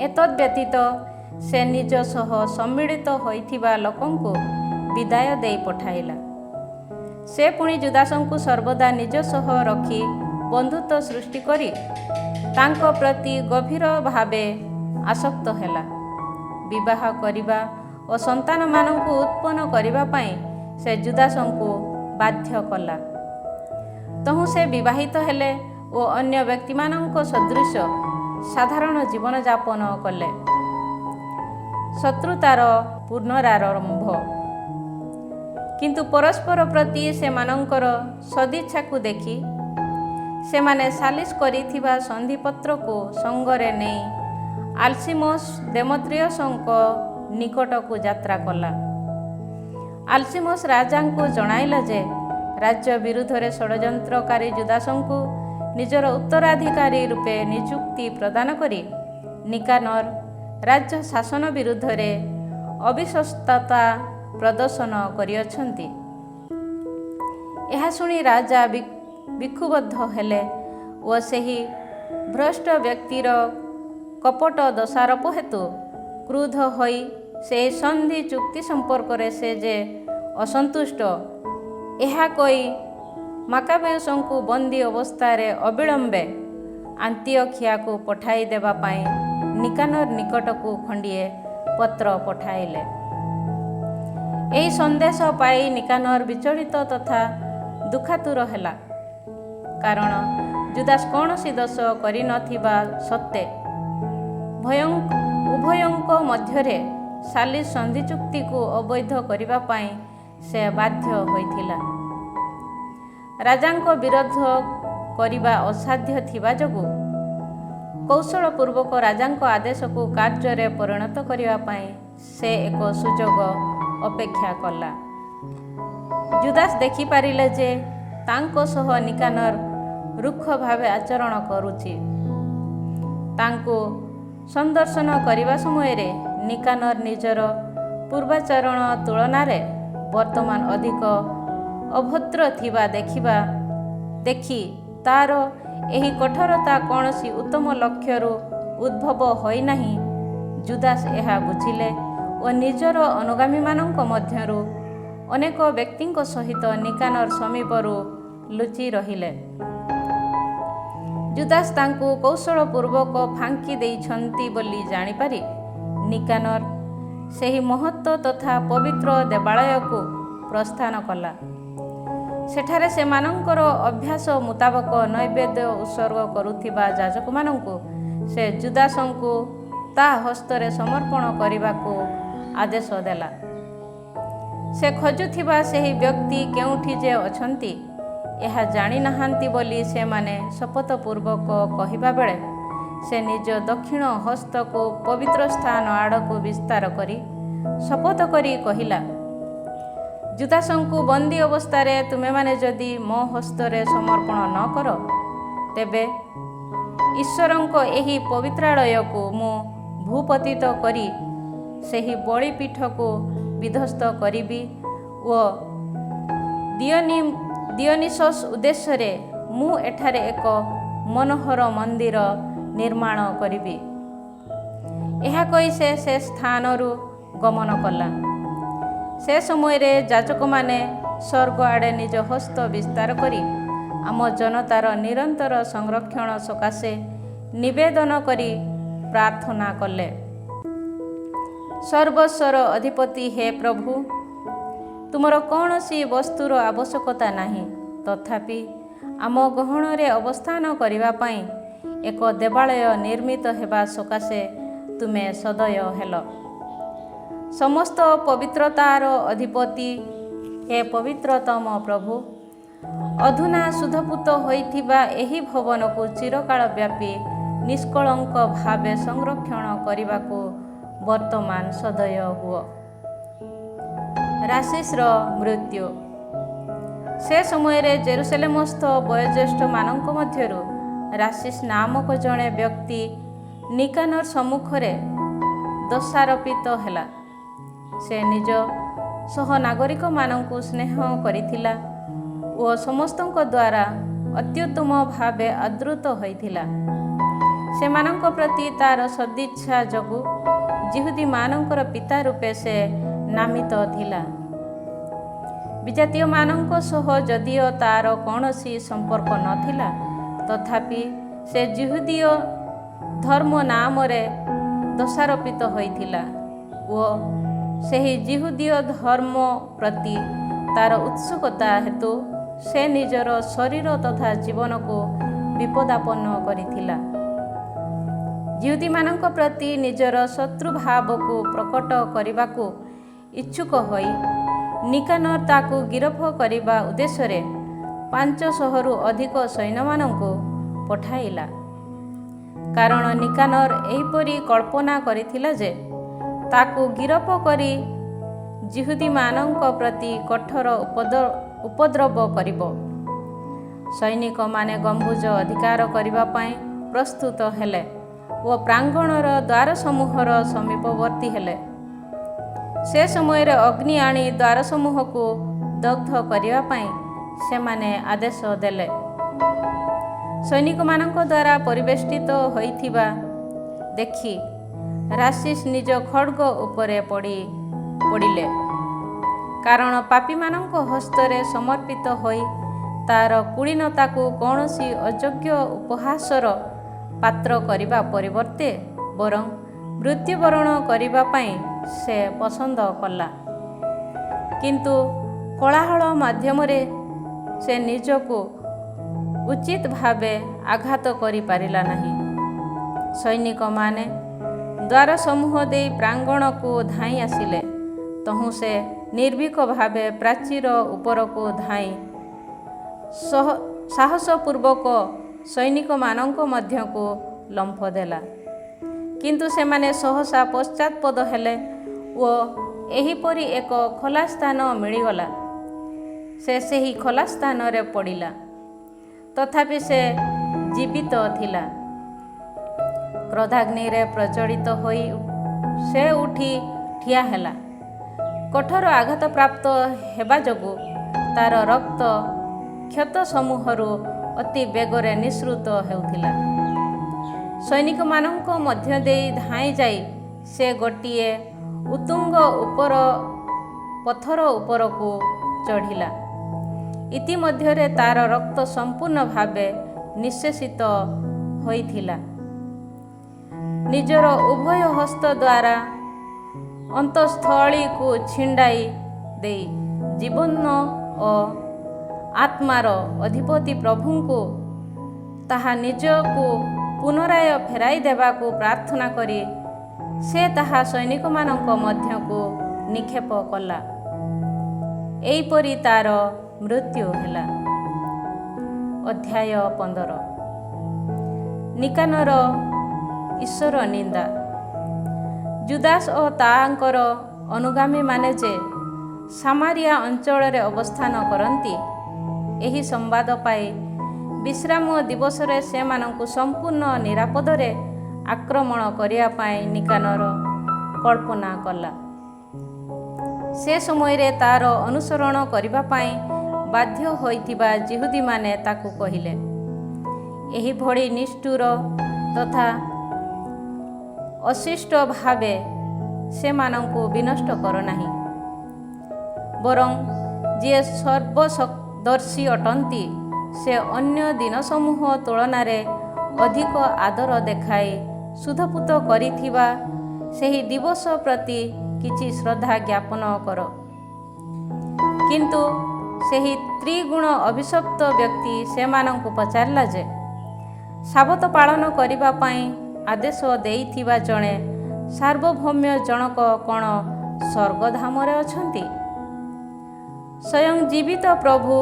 ଏତଦ୍‌ବ୍ୟତୀତ ସେ ନିଜ ସହ ସମ୍ମିଳିତ ହୋଇଥିବା ଲୋକଙ୍କୁ ବିଦାୟ ଦେଇ ପଠାଇଲା। ସେ ପୁଣି ଜୁଦାସଙ୍କୁ ସର୍ବଦା ନିଜ ସହ ରଖି ବନ୍ଧୁତ୍ୱ ସୃଷ୍ଟି କରି ତାଙ୍କ ପ୍ରତି ଗଭୀର ଭାବେ ଆସକ୍ତ ହେଲା। ବିବାହ କରିବା ଓ ସନ୍ତାନମାନଙ୍କୁ ଉତ୍ପନ୍ନ କରିବା ପାଇଁ ସେ ଜୁଦାସଙ୍କୁ ବାଧ୍ୟ କଲା। ତହୁଁ ସେ ବିବାହିତ ହେଲେ ଓ ଅନ୍ୟ ବ୍ୟକ୍ତିମାନଙ୍କ ସଦୃଶ ସାଧାରଣ ଜୀବନଯାପନ କଲେ। ଶତ୍ରୁତାର ପୁନରାରମ୍ଭ। କିନ୍ତୁ ପରସ୍ପର ପ୍ରତି ସେମାନଙ୍କର ସଦିଚ୍ଛାକୁ ଦେଖି ସେମାନେ ସାଲିସ କରିଥିବା ସନ୍ଧିପତ୍ରକୁ ସଙ୍ଗରେ ନେଇ ଆଲସିମୋସ୍ ଦେମେତ୍ରିୟସଙ୍କ ନିକଟକୁ ଯାତ୍ରା କଲା। ଆଲସିମୋସ୍ ରାଜାଙ୍କୁ ଜଣାଇଲା ଯେ ରାଜ୍ୟ ବିରୁଦ୍ଧରେ ଷଡ଼ଯନ୍ତ୍ରକାରୀ ଜୁଦାସଙ୍କୁ ନିଜର ଉତ୍ତରାଧିକାରୀ ରୂପେ ନିଯୁକ୍ତି ପ୍ରଦାନ କରି ନିକାନର ରାଜ୍ୟ ଶାସନ ବିରୁଦ୍ଧରେ ଅବିଶ୍ୱସ୍ତତା ପ୍ରଦର୍ଶନ କରିଅଛନ୍ତି। ଏହା ଶୁଣି ରାଜା ବିକ୍ଷୁବ୍ଧ ହେଲେ ଓ ସେହି ଭ୍ରଷ୍ଟ ବ୍ୟକ୍ତିର କପଟ ଦୋଷାରୋପ ହେତୁ କ୍ରୁଦ୍ଧ ହୋଇ ସେହି ସନ୍ଧି ଚୁକ୍ତି ସମ୍ପର୍କରେ ସେ ଯେ ଅସନ୍ତୁଷ୍ଟ ଏହା କହି ମାକାବେୟସଙ୍କୁ ବନ୍ଦୀ ଅବସ୍ଥାରେ ଅବିଳମ୍ବେ ଆନ୍ତିଓଖିଆକୁ ପଠାଇ ଦେବା ପାଇଁ ନିକାନର ନିକଟକୁ ଖଣ୍ଡିଏ ପତ୍ର ପଠାଇଲେ। ଏହି ସନ୍ଦେଶ ପାଇ ନିକାନର ବିଚଳିତ ତଥା ଦୁଃଖାତୁର ହେଲା, କାରଣ ଜୁଦାସ୍ କୌଣସି ଦୋଷ କରିନଥିବା ସତ୍ତ୍ୱେ ଉଭୟଙ୍କ ମଧ୍ୟରେ ସାଲିସ ସନ୍ଧି ଚୁକ୍ତିକୁ ଅବୈଧ କରିବା ପାଇଁ ସେ ବାଧ୍ୟ ହୋଇଥିଲା। ରାଜାଙ୍କ ବିରୋଧ କରିବା ଅସାଧ୍ୟ ଥିବା ଯୋଗୁଁ କୌଶଳପୂର୍ବକ ରାଜାଙ୍କ ଆଦେଶକୁ କାର୍ଯ୍ୟରେ ପରିଣତ କରିବା ପାଇଁ ସେ ଏକ ସୁଯୋଗ ଅପେକ୍ଷା କଲା। ଜୁଦାସ୍ ଦେଖିପାରିଲେ ଯେ ତାଙ୍କ ସହ ନିକାନର ରୁକ୍ଷ ଭାବେ ଆଚରଣ କରୁଛି। ତାଙ୍କୁ ସନ୍ଦର୍ଶନ କରିବା ସମୟରେ ନିକାନର ନିଜର ପୂର୍ବାଚରଣ ତୁଳନାରେ ବର୍ତ୍ତମାନ ଅଧିକ ଅଭଦ୍ର ଥିବା ଦେଖି ତାର ଏହି କଠୋରତା କୌଣସି ଉତ୍ତମ ଲକ୍ଷ୍ୟରୁ ଉଦ୍ଭବ ହୋଇନାହିଁ। ଜୁଦାସ୍ ଏହା ବୁଝିଲେ ଓ ନିଜର ଅନୁଗାମୀମାନଙ୍କ ମଧ୍ୟରୁ ଅନେକ ବ୍ୟକ୍ତିଙ୍କ ସହିତ ନିକାନର ସମୀପରୁ ଲୁଚି ରହିଲେ। ଜୁଦାସ୍ ତାଙ୍କୁ କୌଶଳପୂର୍ବକ ଫାଙ୍କି ଦେଇଛନ୍ତି ବୋଲି ଜାଣିପାରି ନିକାନର ସେହି ମହତ୍ ତଥା ପବିତ୍ର ଦେବାଳୟକୁ ପ୍ରସ୍ଥାନ କଲା। ସେଠାରେ ସେମାନଙ୍କର ଅଭ୍ୟାସ ମୁତାବକ ନୈବେଦ୍ୟ ଉତ୍ସର୍ଗ କରୁଥିବା ଯାଜକମାନଙ୍କୁ ସେ ଜୁଦାସଙ୍କୁ ତା ହସ୍ତରେ ସମର୍ପଣ କରିବାକୁ ଆଦେଶ ଦେଲା। ସେ ଖୋଜୁଥିବା ସେହି ବ୍ୟକ୍ତି କେଉଁଠି ଯେ ଅଛନ୍ତି ଏହା ଜାଣିନାହାନ୍ତି ବୋଲି ସେମାନେ ଶପଥପୂର୍ବକ କହିବା ବେଳେ ସେ ନିଜ ଦକ୍ଷିଣ ହସ୍ତକୁ ପବିତ୍ର ସ୍ଥାନ ଆଡ଼କୁ ବିସ୍ତାର କରି ଶପଥ କରି କହିଲା, ଜୁଦାସଙ୍କୁ ବନ୍ଦୀ ଅବସ୍ଥାରେ ତୁମେମାନେ ଯଦି ମୋ ହସ୍ତରେ ସମର୍ପଣ ନ କର ତେବେ ଈଶ୍ୱରଙ୍କ ଏହି ପବିତ୍ରାଳୟକୁ ମୁଁ ଭୂପତିତ କରି ସେହି ବଳିପୀଠକୁ ବିଧ୍ୱସ୍ତ କରିବି ଓ ଦିଅନିସସ୍ ଉଦ୍ଦେଶ୍ୟରେ ମୁଁ ଏଠାରେ ଏକ ମନୋହର ମନ୍ଦିର ନିର୍ମାଣ କରିବି। ଏହା କହି ସେ ସ୍ଥାନରୁ ଗମନ କଲା। ସେ ସମୟରେ ଯାଜକମାନେ ସ୍ୱର୍ଗ ଆଡ଼େ ନିଜ ହସ୍ତ ବିସ୍ତାର କରି ଆମ ଜନତାର ନିରନ୍ତର ସଂରକ୍ଷଣ ସକାଶେ ନିବେଦନ କରି ପ୍ରାର୍ଥନା କଲେ। ସର୍ବସ୍ୱର ଅଧିପତି ହେ ପ୍ରଭୁ, ତୁମର କୌଣସି ବସ୍ତୁର ଆବଶ୍ୟକତା ନାହିଁ, ତଥାପି ଆମ ଗହଣରେ ଅବସ୍ଥାନ କରିବା ପାଇଁ ଏକ ଦେବାଳୟ ନିର୍ମିତ ହେବା ସକାଶେ ତୁମେ ସଦୟ ହେଲ। ସମସ୍ତ ପବିତ୍ରତାର ଅଧିପତି ହେ ପବିତ୍ରତମ ପ୍ରଭୁ, ଅଧୁନା ଶୁଦ୍ଧପୂତ ହୋଇଥିବା ଏହି ଭବନକୁ ଚିରକାଳ ବ୍ୟାପୀ ନିଷ୍କଳଙ୍କ ଭାବେ ସଂରକ୍ଷଣ କରିବାକୁ ବର୍ତ୍ତମାନ ସଦୟ ହୁଅ। ରାଶିସ୍ର ମୃତ୍ୟୁ। ସେ ସମୟରେ ଜେରୁସାଲେମସ୍ଥ ବୟୋଜ୍ୟେଷ୍ଠମାନଙ୍କ ମଧ୍ୟରୁ ରାଶିସ୍ ନାମକ ଜଣେ ବ୍ୟକ୍ତି ନିକାନର ସମ୍ମୁଖରେ ଦୋଷାରୋପିତ ହେଲା। ସେ ନିଜ ସହନାଗରିକମାନଙ୍କୁ ସ୍ନେହ କରିଥିଲା ଓ ସମସ୍ତଙ୍କ ଦ୍ୱାରା ଅତ୍ୟୁତ୍ତମ ଭାବେ ଆଦୃତ ହୋଇଥିଲା। ସେମାନଙ୍କ ପ୍ରତି ତା'ର ସଦିଚ୍ଛା ଯୋଗୁଁ ଯିହୁଦୀମାନଙ୍କର ପିତା ରୂପେ ସେ ନାମିତ ଥିଲା। ବିଜାତୀୟମାନଙ୍କ ସହ ଯଦିଓ ତା'ର କୌଣସି ସମ୍ପର୍କ ନଥିଲା, ତଥାପି ସେ ଯିହୁଦୀୟ ଧର୍ମ ନାମରେ ଦୋଷାରୋପିତ ହୋଇଥିଲା ଓ ସେହି ଯିହୁଦୀୟ ଧର୍ମ ପ୍ରତି ତା'ର ଉତ୍ସୁକତା ହେତୁ ସେ ନିଜର ଶରୀର ତଥା ଜୀବନକୁ ବିପଦାପନ୍ନ କରିଥିଲା। ଯିହୁଦୀମାନଙ୍କ ପ୍ରତି ନିଜର ଶତ୍ରୁଭାବକୁ ପ୍ରକଟ କରିବାକୁ ଇଚ୍ଛୁକ ହୋଇ ନିକାନର ତାକୁ ଗିରଫ କରିବା ଉଦ୍ଦେଶ୍ୟରେ 500ରୁ ଅଧିକ ସୈନ୍ୟମାନଙ୍କୁ ପଠାଇଲା। କାରଣ ନିକାନର ଏହିପରି କଳ୍ପନା କରିଥିଲା ଯେ ତାକୁ ଗିରଫ କରି ଯିହୁଦୀମାନଙ୍କ ପ୍ରତି କଠୋର ଉପଦ୍ରବ କରିବ। ସୈନିକମାନେ ଗମ୍ବୁଜ ଅଧିକାର କରିବା ପାଇଁ ପ୍ରସ୍ତୁତ ହେଲେ ଓ ପ୍ରାଙ୍ଗଣର ଦ୍ୱାରସମୂହର ସମୀପବର୍ତ୍ତୀ ହେଲେ। ସେ ସମୟରେ ଅଗ୍ନି ଆଣି ଦ୍ୱାରସମୂହକୁ ଦଗ୍ଧ କରିବା ପାଇଁ ସେମାନେ ଆଦେଶ ଦେଲେ। ସୈନିକମାନଙ୍କ ଦ୍ୱାରା ପରିବେଷ୍ଟିତ ହୋଇଥିବା ଦେଖି ରାଶିସ୍ ନିଜ ଖଡ୍ଗ ଉପରେ ପଡ଼ିଲେ। କାରଣ ପାପୀମାନଙ୍କ ହସ୍ତରେ ସମର୍ପିତ ହୋଇ ତା'ର କୁଳୀନତାକୁ କୌଣସି ଅଯୋଗ୍ୟ ଉପହାସର ପାତ୍ର କରିବା ପରିବର୍ତ୍ତେ ବରଂ ମୃତ୍ୟୁବରଣ କରିବା ପାଇଁ ସେ ପସନ୍ଦ କଲା। କିନ୍ତୁ କୋଳାହଳ ମାଧ୍ୟମରେ ସେ ନିଜକୁ ଉଚିତ ଭାବେ ଆଘାତ କରିପାରିଲା ନାହିଁ। ସୈନିକମାନେ ଦ୍ୱାରସମୂହ ଦେଇ ପ୍ରାଙ୍ଗଣକୁ ଧାଇଁ ଆସିଲେ। ତହୁଁ ସେ ନିର୍ଭୀକ ଭାବେ ପ୍ରାଚୀର ଉପରକୁ ଧାଇଁ ସାହସପୂର୍ବକ ସୈନିକମାନଙ୍କ ମଧ୍ୟକୁ ଲମ୍ଫ ଦେଲା। କିନ୍ତୁ ସେମାନେ ସହସା ପଶ୍ଚାତ୍ପଦ ହେଲେ ଓ ଏହିପରି ଏକ ଖୋଲା ସ୍ଥାନ ମିଳିଗଲା। ସେ ସେହି ଖୋଲା ସ୍ଥାନରେ ପଡ଼ିଲା, ତଥାପି ସେ ଜୀବିତ ଥିଲା। କ୍ରୋଧାଗ୍ନିରେ ପ୍ରଜ୍ୱଳିତ ହୋଇ ସେ ଉଠି ଠିଆ ହେଲା। କଠୋର ଆଘାତପ୍ରାପ୍ତ ହେବା ଯୋଗୁଁ ତା'ର ରକ୍ତ କ୍ଷତ ସମୂହରୁ ଅତି ବେଗରେ ନିଃସୃତ ହେଉଥିଲା। ସୈନିକମାନଙ୍କ ମଧ୍ୟ ଦେଇ ଧାଇଁ ଯାଇ ସେ ଗୋଟିଏ ଉତ୍ତୁଙ୍ଗ ପଥର ଉପରକୁ ଚଢ଼ିଲା। ଇତିମଧ୍ୟରେ ତା'ର ରକ୍ତ ସମ୍ପୂର୍ଣ୍ଣ ଭାବେ ନିଃଶେଷିତ ହୋଇଥିଲା। ନିଜର ଉଭୟ ହସ୍ତ ଦ୍ୱାରା ଅନ୍ତଃସ୍ଥଳୀକୁ ଛିଣ୍ଡାଇ ଦେଇ ଜୀବନ ଓ ଆତ୍ମାର ଅଧିପତି ପ୍ରଭୁଙ୍କୁ ତାହା ନିଜକୁ ପୁନରାୟ ଫେରାଇ ଦେବାକୁ ପ୍ରାର୍ଥନା କରି ସେ ତାହା ସୈନିକମାନଙ୍କ ମଧ୍ୟକୁ ନିକ୍ଷେପ କଲା। ଏହିପରି ତା'ର ମୃତ୍ୟୁ ହେଲା। ଅଧ୍ୟାୟ 15। ନିକାନର ଈଶ୍ୱର ନିନ୍ଦା। ଜୁଦାସ ଓ ତାଙ୍କର ଅନୁଗାମୀମାନେ ଯେ ସାମାରିଆ ଅଞ୍ଚଳରେ ଅବସ୍ଥାନ କରନ୍ତି, ଏହି ସମ୍ବାଦ ପାଇ ବିଶ୍ରାମ ଦିବସରେ ସେମାନଙ୍କୁ ସମ୍ପୂର୍ଣ୍ଣ ନିରାପଦରେ ଆକ୍ରମଣ କରିବା ପାଇଁ ନିକାନର କଳ୍ପନା କଲା। ସେ ସମୟରେ ତାର ଅନୁସରଣ କରିବା ପାଇଁ ବାଧ୍ୟ ହୋଇଥିବା ଯିହୁଦୀମାନେ ତାକୁ କହିଲେ, ଏହିଭଳି ନିଷ୍ଠୁର ତଥା ଅଶିଷ୍ଟ ଭାବେ ସେମାନଙ୍କୁ ବିନଷ୍ଟ କର ନାହିଁ। ବରଂ ଯିଏ ସର୍ବଦର୍ଶୀ ଅଟନ୍ତି ସେ ଅନ୍ୟ ଦିନସମୂହ ତୁଳନାରେ ଅଧିକ ଆଦର ଦେଖାଇ ଶୁଦ୍ଧପୂତ କରିଥିବା ସେହି ଦିବସ ପ୍ରତି କିଛି ଶ୍ରଦ୍ଧା ଜ୍ଞାପନ କର। କିନ୍ତୁ ସେହି ତ୍ରିଗୁଣ ଅଭିଶପ୍ତ ବ୍ୟକ୍ତି ସେମାନଙ୍କୁ ପଚାରିଲା ଯେ, ସାବତ ପାଳନ କରିବା ପାଇଁ ଆଦେଶ ଦେଇଥିବା ଜଣେ ସାର୍ବଭୌମ୍ୟ ଜଣକ କ'ଣ ସ୍ୱର୍ଗଧାମରେ ଅଛନ୍ତି? ସ୍ୱୟଂ ଜୀବିତ ପ୍ରଭୁ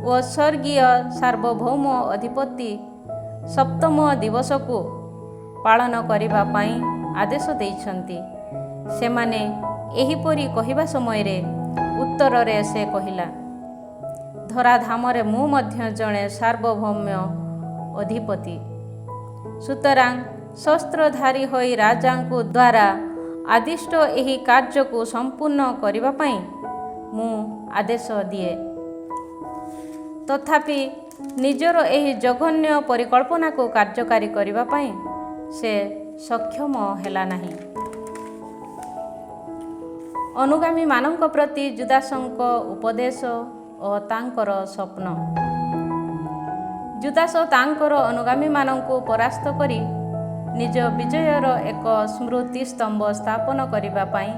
ଓ ସ୍ୱର୍ଗୀୟ ସାର୍ବଭୌମ ଅଧିପତି ସପ୍ତମ ଦିବସକୁ ପାଳନ କରିବା ପାଇଁ ଆଦେଶ ଦେଇଛନ୍ତି। ସେମାନେ ଏହିପରି କହିବା ସମୟରେ ଉତ୍ତରରେ ସେ କହିଲା, ଧରାଧାମରେ ମୁଁ ମଧ୍ୟ ଜଣେ ସାର୍ବଭୌମ୍ୟ ଅଧିପତି। ସୁତରାଂ ଶସ୍ତ୍ରଧାରୀ ହୋଇ ରାଜାଙ୍କୁ ଦ୍ୱାରା ଆଦିଷ୍ଟ ଏହି କାର୍ଯ୍ୟକୁ ସମ୍ପୂର୍ଣ୍ଣ କରିବା ପାଇଁ ମୁଁ ଆଦେଶ ଦିଏ। ତଥାପି ନିଜର ଏହି ଜଘନ୍ୟ ପରିକଳ୍ପନାକୁ କାର୍ଯ୍ୟକାରୀ କରିବା ପାଇଁ ସେ ସକ୍ଷମ ହେଲା ନାହିଁ। ଅନୁଗାମୀମାନଙ୍କ ପ୍ରତି ଜୁଦାସଙ୍କ ଉପଦେଶ ଓ ତାଙ୍କର ସ୍ୱପ୍ନ। ଜୁଦାସ ତାଙ୍କର ଅନୁଗାମୀମାନଙ୍କୁ ପରାସ୍ତ କରି ନିଜ ବିଜୟର ଏକ ସ୍ମୃତି ସ୍ତମ୍ଭ ସ୍ଥାପନ କରିବା ପାଇଁ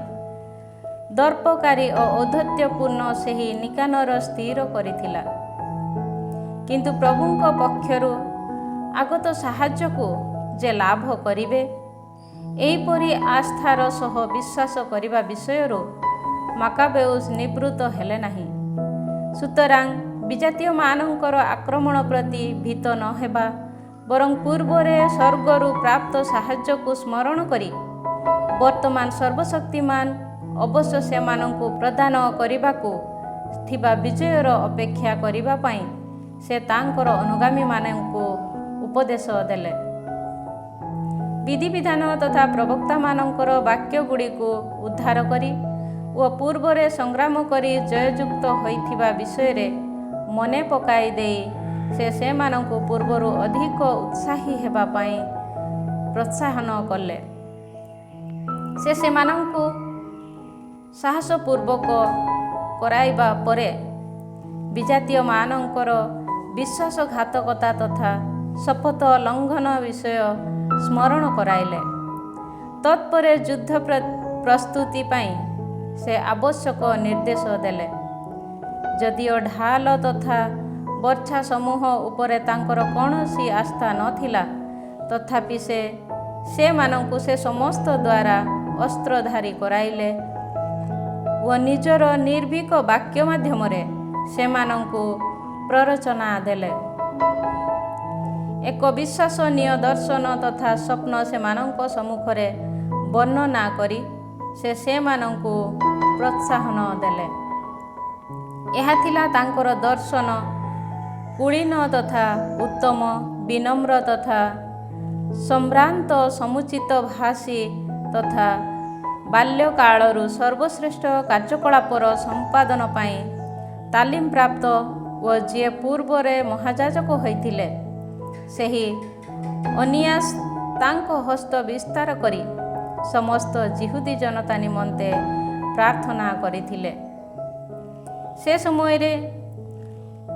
ଦର୍ପକାରୀ ଓ ଔଦ୍ଧତ୍ୟପୂର୍ଣ୍ଣ ସେହି ନିକାନର ସ୍ଥିର କରିଥିଲା। କିନ୍ତୁ ପ୍ରଭୁଙ୍କ ପକ୍ଷରୁ ଆଗତ ସାହାଯ୍ୟକୁ ଯେ ଲାଭ କରିବେ, ଏହିପରି ଆସ୍ଥାର ସହ ବିଶ୍ୱାସ କରିବା ବିଷୟରୁ ମାକାବେଉସ ନିବୃତ୍ତ ହେଲେ ନାହିଁ। ସୁତରାଂ ବିଜାତୀୟମାନଙ୍କର ଆକ୍ରମଣ ପ୍ରତି ଭୀତ ନ ହେବା, ବରଂ ପୂର୍ବରେ ସ୍ୱର୍ଗରୁ ପ୍ରାପ୍ତ ସାହାଯ୍ୟକୁ ସ୍ମରଣ କରି ବର୍ତ୍ତମାନ ସର୍ବଶକ୍ତିମାନ ଅବଶ୍ୟ ସେମାନଙ୍କୁ ପ୍ରଦାନ କରିବାକୁ ଥିବା ବିଜୟର ଅପେକ୍ଷା କରିବା ପାଇଁ ସେ ତାଙ୍କର ଅନୁଗାମୀମାନଙ୍କୁ ଉପଦେଶ ଦେଲେ। ବିଧିବିଧାନ ତଥା ପ୍ରବକ୍ତାମାନଙ୍କର ବାକ୍ୟଗୁଡ଼ିକୁ ଉଦ୍ଧାର କରି ଓ ପୂର୍ବରେ ସଂଗ୍ରାମ କରି ଜୟଯୁକ୍ତ ହୋଇଥିବା ବିଷୟରେ ମନେ ପକାଇ ଦେଇ ସେ ସେମାନଙ୍କୁ ପୂର୍ବରୁ ଅଧିକ ଉତ୍ସାହୀ ହେବା ପାଇଁ ପ୍ରୋତ୍ସାହନ କଲେ। ସେ ସେମାନଙ୍କୁ ସାହସପୂର୍ବକ କରାଇବା ପରେ ବିଜାତୀୟମାନଙ୍କର ବିଶ୍ୱାସଘାତକତା ତଥା ଶପଥ ଲଙ୍ଘନ ବିଷୟ ସ୍ମରଣ କରାଇଲେ। ତତ୍ପରେ ଯୁଦ୍ଧ ପ୍ରସ୍ତୁତି ପାଇଁ ସେ ଆବଶ୍ୟକ ନିର୍ଦ୍ଦେଶ ଦେଲେ। ଯଦିଓ ଢାଲ ତଥା ବର୍ଚ୍ଛା ସମୂହ ଉପରେ ତାଙ୍କର କୌଣସି ଆସ୍ଥା ନଥିଲା, ତଥାପି ସେ ସେମାନଙ୍କୁ ସେ ସମସ୍ତ ଦ୍ୱାରା ଅସ୍ତ୍ରଧାରୀ କରାଇଲେ ଓ ନିଜର ନିର୍ଭୀକ ବାକ୍ୟ ମାଧ୍ୟମରେ ସେମାନଙ୍କୁ ପ୍ରରୋଚନା ଦେଲେ। ଏକ ବିଶ୍ୱସନୀୟ ଦର୍ଶନ ତଥା ସ୍ୱପ୍ନ ସେମାନଙ୍କ ସମ୍ମୁଖରେ ବର୍ଣ୍ଣନା କରି ସେ ସେମାନଙ୍କୁ ପ୍ରୋତ୍ସାହନ ଦେଲେ। ଏହା ଥିଲା ତାଙ୍କର ଦର୍ଶନ କୁଳୀନ ତଥା ଉତ୍ତମ, ବିନମ୍ର ତଥା ସମ୍ଭ୍ରାନ୍ତ, ସମୁଚିତ ଭାଷୀ ତଥା ବାଲ୍ୟକାଳରୁ ସର୍ବଶ୍ରେଷ୍ଠ କାର୍ଯ୍ୟକଳାପର ସମ୍ପାଦନ ପାଇଁ ତାଲିମ ପ୍ରାପ୍ତ ଓ ଯିଏ ପୂର୍ବରେ ମହାଯାଜକ ହୋଇଥିଲେ, ସେହି ଅନିଆସ ତାଙ୍କ ହସ୍ତ ବିସ୍ତାର କରି ସମସ୍ତ ଯିହୁଦୀ ଜନତା ନିମନ୍ତେ ପ୍ରାର୍ଥନା କରିଥିଲେ। ସେ ସମୟରେ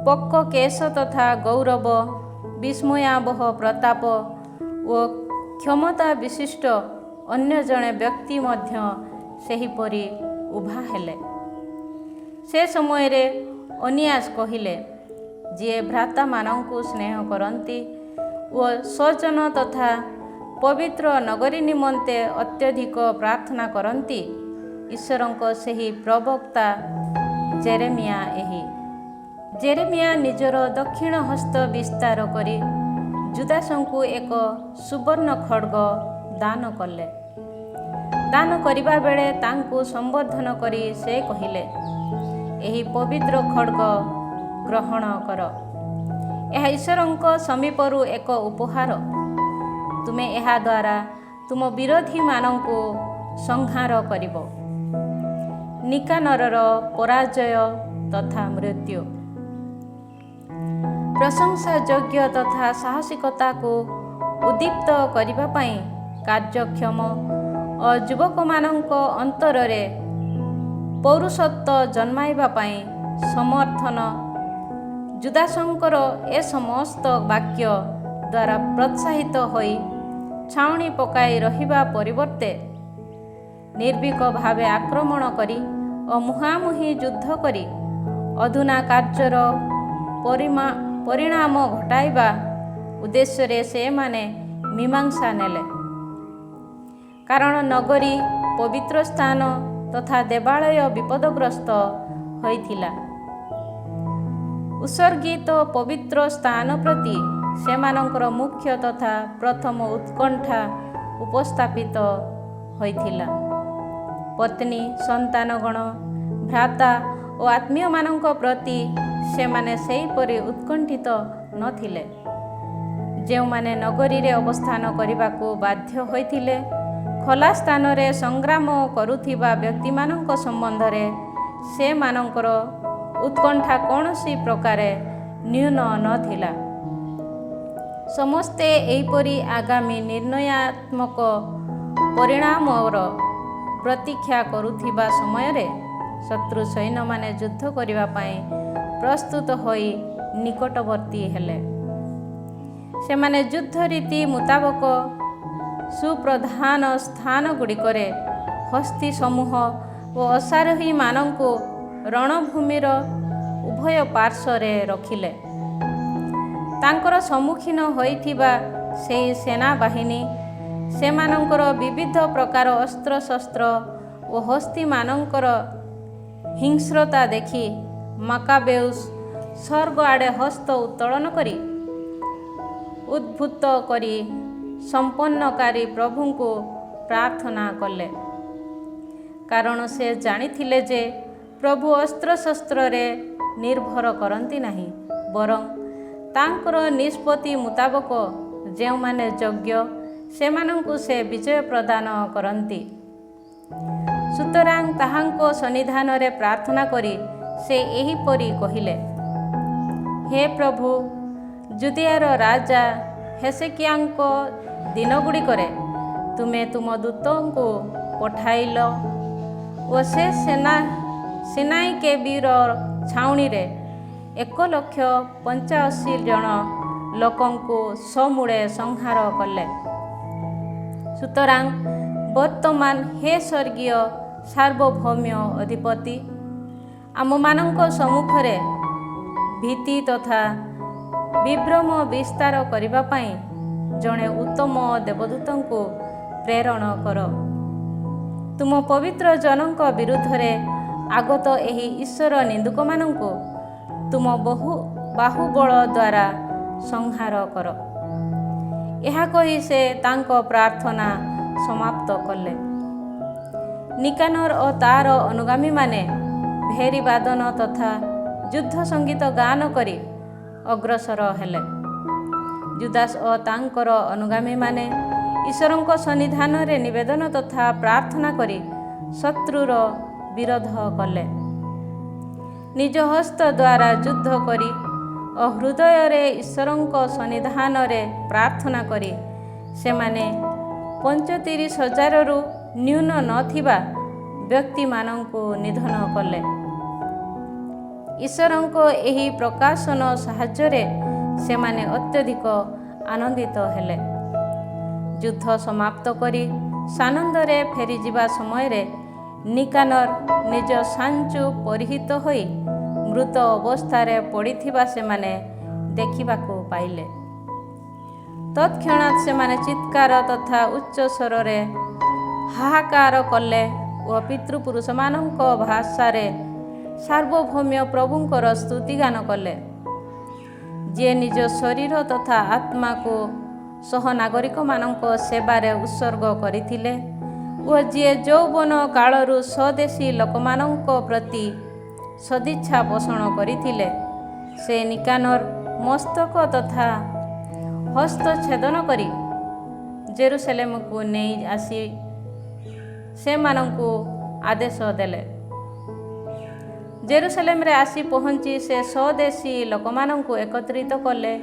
ପକ୍କ କେଶ ତଥା ଗୌରବ, ବିସ୍ମୟାବହ ପ୍ରତାପ ଓ କ୍ଷମତା ବିଶିଷ୍ଟ ଅନ୍ୟ ଜଣେ ବ୍ୟକ୍ତି ମଧ୍ୟ ସେହିପରି ଉଭା ହେଲେ। ସେ ସମୟରେ ଅନିଆସ କହିଲେ, ଯିଏ ଭ୍ରାତାମାନଙ୍କୁ ସ୍ନେହ କରନ୍ତି ଓ ସ୍ୱଜନ ତଥା ପବିତ୍ର ନଗରୀ ନିମନ୍ତେ ଅତ୍ୟଧିକ ପ୍ରାର୍ଥନା କରନ୍ତି, ଈଶ୍ୱରଙ୍କ ସେହି ପ୍ରବକ୍ତା ଜେରେମିଆ ଏହି। ଜେରେମିଆ ନିଜର ଦକ୍ଷିଣ ହସ୍ତ ବିସ୍ତାର କରି ଜୁଦାସଙ୍କୁ ଏକ ସୁବର୍ଣ୍ଣ ଖଡ୍ଗ ଦାନ କଲେ। ଦାନ କରିବା ବେଳେ ତାଙ୍କୁ ସମ୍ବୋଧନ କରି ସେ କହିଲେ, ଏହି ପବିତ୍ର ଖଡ୍ଗ ଗ୍ରହଣ କର। ଏହା ଈଶ୍ୱରଙ୍କ ସମୀପରୁ ଏକ ଉପହାର। ତୁମେ ଏହା ଦ୍ୱାରା ତୁମ ବିରୋଧୀମାନଙ୍କୁ ସଂହାର କରିବ। ନିକାନରର ପରାଜୟ ତଥା ମୃତ୍ୟୁ। ପ୍ରଶଂସା ଯୋଗ୍ୟ ତଥା ସାହସିକତାକୁ ଉଦ୍ଦୀପ୍ତ କରିବା ପାଇଁ କାର୍ଯ୍ୟକ୍ଷମ ଓ ଯୁବକମାନଙ୍କ ଅନ୍ତରରେ ପୌରୁଷତ୍ୱ ଜନ୍ମାଇବା ପାଇଁ ସମର୍ଥନ। ଜୁଦାସଙ୍କର ଏ ସମସ୍ତ ବାକ୍ୟ ଦ୍ୱାରା ପ୍ରୋତ୍ସାହିତ ହୋଇ ଛାଉଣି ପକାଇ ରହିବା ପରିବର୍ତ୍ତେ ନିର୍ଭୀକ ଭାବେ ଆକ୍ରମଣ କରି ଓ ମୁହାଁମୁହିଁ ଯୁଦ୍ଧ କରି ଅଧୁନା କାର୍ଯ୍ୟର ପରିଣାମ ଘଟାଇବା ଉଦ୍ଦେଶ୍ୟରେ ସେମାନେ ମୀମାଂସା ନେଲେ। କାରଣ ନଗରୀ, ପବିତ୍ର ସ୍ଥାନ ତଥା ଦେବାଳୟ ବିପଦଗ୍ରସ୍ତ ହୋଇଥିଲା। ଉତ୍ସର୍ଗିତ ପବିତ୍ର ସ୍ଥାନ ପ୍ରତି ସେମାନଙ୍କର ମୁଖ୍ୟ ତଥା ପ୍ରଥମ ଉତ୍କଣ୍ଠା ଉପସ୍ଥାପିତ ହୋଇଥିଲା। ପତ୍ନୀ, ସନ୍ତାନଗଣ, ଭ୍ରାତା ଓ ଆତ୍ମୀୟମାନଙ୍କ ପ୍ରତି ସେମାନେ ସେହିପରି ଉତ୍କଣ୍ଠିତ ନଥିଲେ। ଯେଉଁମାନେ ନଗରୀରେ ଅବସ୍ଥାନ କରିବାକୁ ବାଧ୍ୟ ହୋଇଥିଲେ, ଖୋଲା ସ୍ଥାନରେ ସଂଗ୍ରାମ କରୁଥିବା ବ୍ୟକ୍ତିମାନଙ୍କ ସମ୍ବନ୍ଧରେ ସେମାନଙ୍କର ଉତ୍କଣ୍ଠା କୌଣସି ପ୍ରକାରେ ନ୍ୟୁନ ନଥିଲା। ସମସ୍ତେ ଏହିପରି ଆଗାମୀ ନିର୍ଣ୍ଣୟାତ୍ମକ ପରିଣାମର ପ୍ରତୀକ୍ଷା କରୁଥିବା ସମୟରେ ଶତ୍ରୁ ସୈନ୍ୟମାନେ ଯୁଦ୍ଧ କରିବା ପାଇଁ ପ୍ରସ୍ତୁତ ହୋଇ ନିକଟବର୍ତ୍ତୀ ହେଲେ। ସେମାନେ ଯୁଦ୍ଧ ରୀତି ମୁତାବକ ସୁପ୍ରଧାନ ସ୍ଥାନଗୁଡ଼ିକରେ ହସ୍ତୀ ସମୂହ ଓ ଅଶ୍ୱାରୋହୀମାନଙ୍କୁ ରଣଭୂମିର ଉଭୟ ପାର୍ଶ୍ୱରେ ରଖିଲେ। ତାଙ୍କର ସମ୍ମୁଖୀନ ହୋଇଥିବା ସେହି ସେନାବାହିନୀ ସେମାନଙ୍କର ବିବିଧ ପ୍ରକାର ଅସ୍ତ୍ରଶସ୍ତ୍ର ଓ ହସ୍ତୀମାନଙ୍କର ହିଂସ୍ରତା ଦେଖି ମାକାବେଉସ୍ ସ୍ୱର୍ଗ ଆଡ଼େ ହସ୍ତ ଉତ୍ତୋଳନ କରି ଉଦ୍ଭୁତ କରି ସମ୍ପନ୍ନକାରୀ ପ୍ରଭୁଙ୍କୁ ପ୍ରାର୍ଥନା କଲେ। କାରଣ ସେ ଜାଣିଥିଲେ ଯେ ପ୍ରଭୁ ଅସ୍ତ୍ରଶସ୍ତ୍ରରେ ନିର୍ଭର କରନ୍ତି ନାହିଁ, ବରଂ ତାଙ୍କର ନିଷ୍ପତ୍ତି ମୁତାବକ ଯେଉଁମାନେ ଯୋଗ୍ୟ ସେମାନଙ୍କୁ ସେ ବିଜୟ ପ୍ରଦାନ କରନ୍ତି। ସୁତରାଂ ତାହାଙ୍କ ସନ୍ନିଧାନରେ ପ୍ରାର୍ଥନା କରି ସେ ଏହିପରି କହିଲେ, ହେ ପ୍ରଭୁ, ଜୁଦିଆର ରାଜା ହେzekiahଙ୍କ ଦିନଗୁଡ଼ିକରେ ତୁମେ ତୁମ ଦୂତଙ୍କୁ ପଠାଇଲ ଓ ସେ ସିନାଇ କେବିର ଛାଉଣିରେ 1,85,000 ଜଣ ଲୋକଙ୍କୁ ସମୂଳେ ସଂହାର କଲେ। ସୁତରାଂ ବର୍ତ୍ତମାନ ହେ ସ୍ୱର୍ଗୀୟ ସାର୍ବଭୌମ୍ୟ ଅଧିପତି, ଆମମାନଙ୍କ ସମ୍ମୁଖରେ ଭୀତି ତଥା ବିଭ୍ରମ ବିସ୍ତାର କରିବା ପାଇଁ ଜଣେ ଉତ୍ତମ ଦେବଦୂତଙ୍କୁ ପ୍ରେରଣ କର। ତୁମ ପବିତ୍ର ଜନଙ୍କ ବିରୁଦ୍ଧରେ ଆଗତ ଏହି ଈଶ୍ୱର ନିନ୍ଦୁକମାନଙ୍କୁ ତୁମ ବାହୁବଳ ଦ୍ୱାରା ସଂହାର କର। ଏହା କହି ସେ ତାଙ୍କ ପ୍ରାର୍ଥନା ସମାପ୍ତ କଲେ। ନିକାନର ଓ ତାର ଅନୁଗାମୀମାନେ ଭେରୀ ବାଦନ ତଥା ଯୁଦ୍ଧ ସଙ୍ଗୀତ ଗାନ କରି ଅଗ୍ରସର ହେଲେ। ଜୁଦାସ ଓ ତାଙ୍କର ଅନୁଗାମୀମାନେ ଈଶ୍ୱରଙ୍କ ସନ୍ନିଧାନରେ ନିବେଦନ ତଥା ପ୍ରାର୍ଥନା କରି ଶତ୍ରୁର ବିରୋଧ କଲେ। ନିଜ ହସ୍ତ ଦ୍ୱାରା ଯୁଦ୍ଧ କରି ଓ ହୃଦୟରେ ଈଶ୍ୱରଙ୍କ ସନ୍ନିଧାନରେ ପ୍ରାର୍ଥନା କରି ସେମାନେ 35,000ରୁ ନ୍ୟୁନ ନଥିବା ବ୍ୟକ୍ତିମାନଙ୍କୁ ନିଧନ କଲେ। ଈଶ୍ୱରଙ୍କ ଏହି ପ୍ରକାଶନ ସାହାଯ୍ୟରେ ସେମାନେ ଅତ୍ୟଧିକ ଆନନ୍ଦିତ ହେଲେ। ଯୁଦ୍ଧ ସମାପ୍ତ କରି ସାନନ୍ଦରେ ଫେରିଯିବା ସମୟରେ ନିକାନର ନିଜ ସାଞ୍ଚୁ ପରିହିତ ହୋଇ ମୃତ ଅବସ୍ଥାରେ ପଡ଼ିଥିବା ସେମାନେ ଦେଖିବାକୁ ପାଇଲେ। ତତ୍କ୍ଷଣାତ୍ ସେମାନେ ଚିତ୍କାର ତଥା ଉଚ୍ଚ ସ୍ୱରରେ ହାହାକାର କଲେ ଓ ପିତୃପୁରୁଷମାନଙ୍କ ଭାଷାରେ ସାର୍ବଭୌମ୍ୟ ପ୍ରଭୁଙ୍କର ସ୍ତୁତିଗାନ କଲେ, ଯିଏ ନିଜ ଶରୀର ତଥା ଆତ୍ମାକୁ ସହନାଗରିକମାନଙ୍କ ସେବାରେ ଉତ୍ସର୍ଗ କରିଥିଲେ ଓ ଯିଏ ଯୌବନ କାଳରୁ ସ୍ୱଦେଶୀ ଲୋକମାନଙ୍କ ପ୍ରତି ସଦିଚ୍ଛା ପୋଷଣ କରିଥିଲେ। ସେ ନିକାନର ମସ୍ତକ ତଥା ହସ୍ତ ଛେଦନ କରି ଜେରୁସାଲେମକୁ ନେଇ ଆସି ସେମାନଙ୍କୁ ଆଦେଶ ଦେଲେ। ଜେରୁସାଲେମରେ ଆସି ପହଞ୍ଚି ସେ ସ୍ୱଦେଶୀ ଲୋକମାନଙ୍କୁ ଏକତ୍ରିତ କଲେ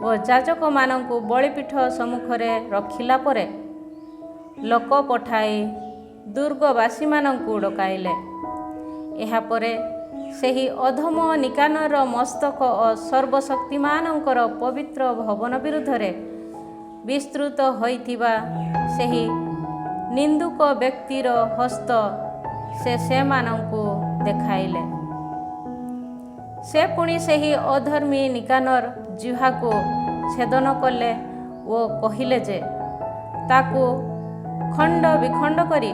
ଓ ଯାଜକମାନଙ୍କୁ ବଳିପୀଠ ସମ୍ମୁଖରେ ରଖିଲା ପରେ ଲୋକ ପଠାଇ ଦୁର୍ଗବାସୀମାନଙ୍କୁ ଡକାଇଲେ। ଏହାପରେ ସେହି ଅଧମ ନିକାନର ମସ୍ତକ ଓ ସର୍ବଶକ୍ତିମାନଙ୍କର ପବିତ୍ର ଭବନ ବିରୁଦ୍ଧରେ ବିସ୍ତୃତ ହୋଇଥିବା ସେହି ନିନ୍ଦୁକ ବ୍ୟକ୍ତିର ହସ୍ତ ସେମାନଙ୍କୁ ଦେଖାଇଲେ। ସେ ପୁଣି ସେହି ଅଧର୍ମୀ ନିକାନର ଜିହ୍ୱାକୁ ଛେଦନ କଲେ ଓ କହିଲେ ଯେ ତାକୁ ଖଣ୍ଡ ବିଖଣ୍ଡ କରି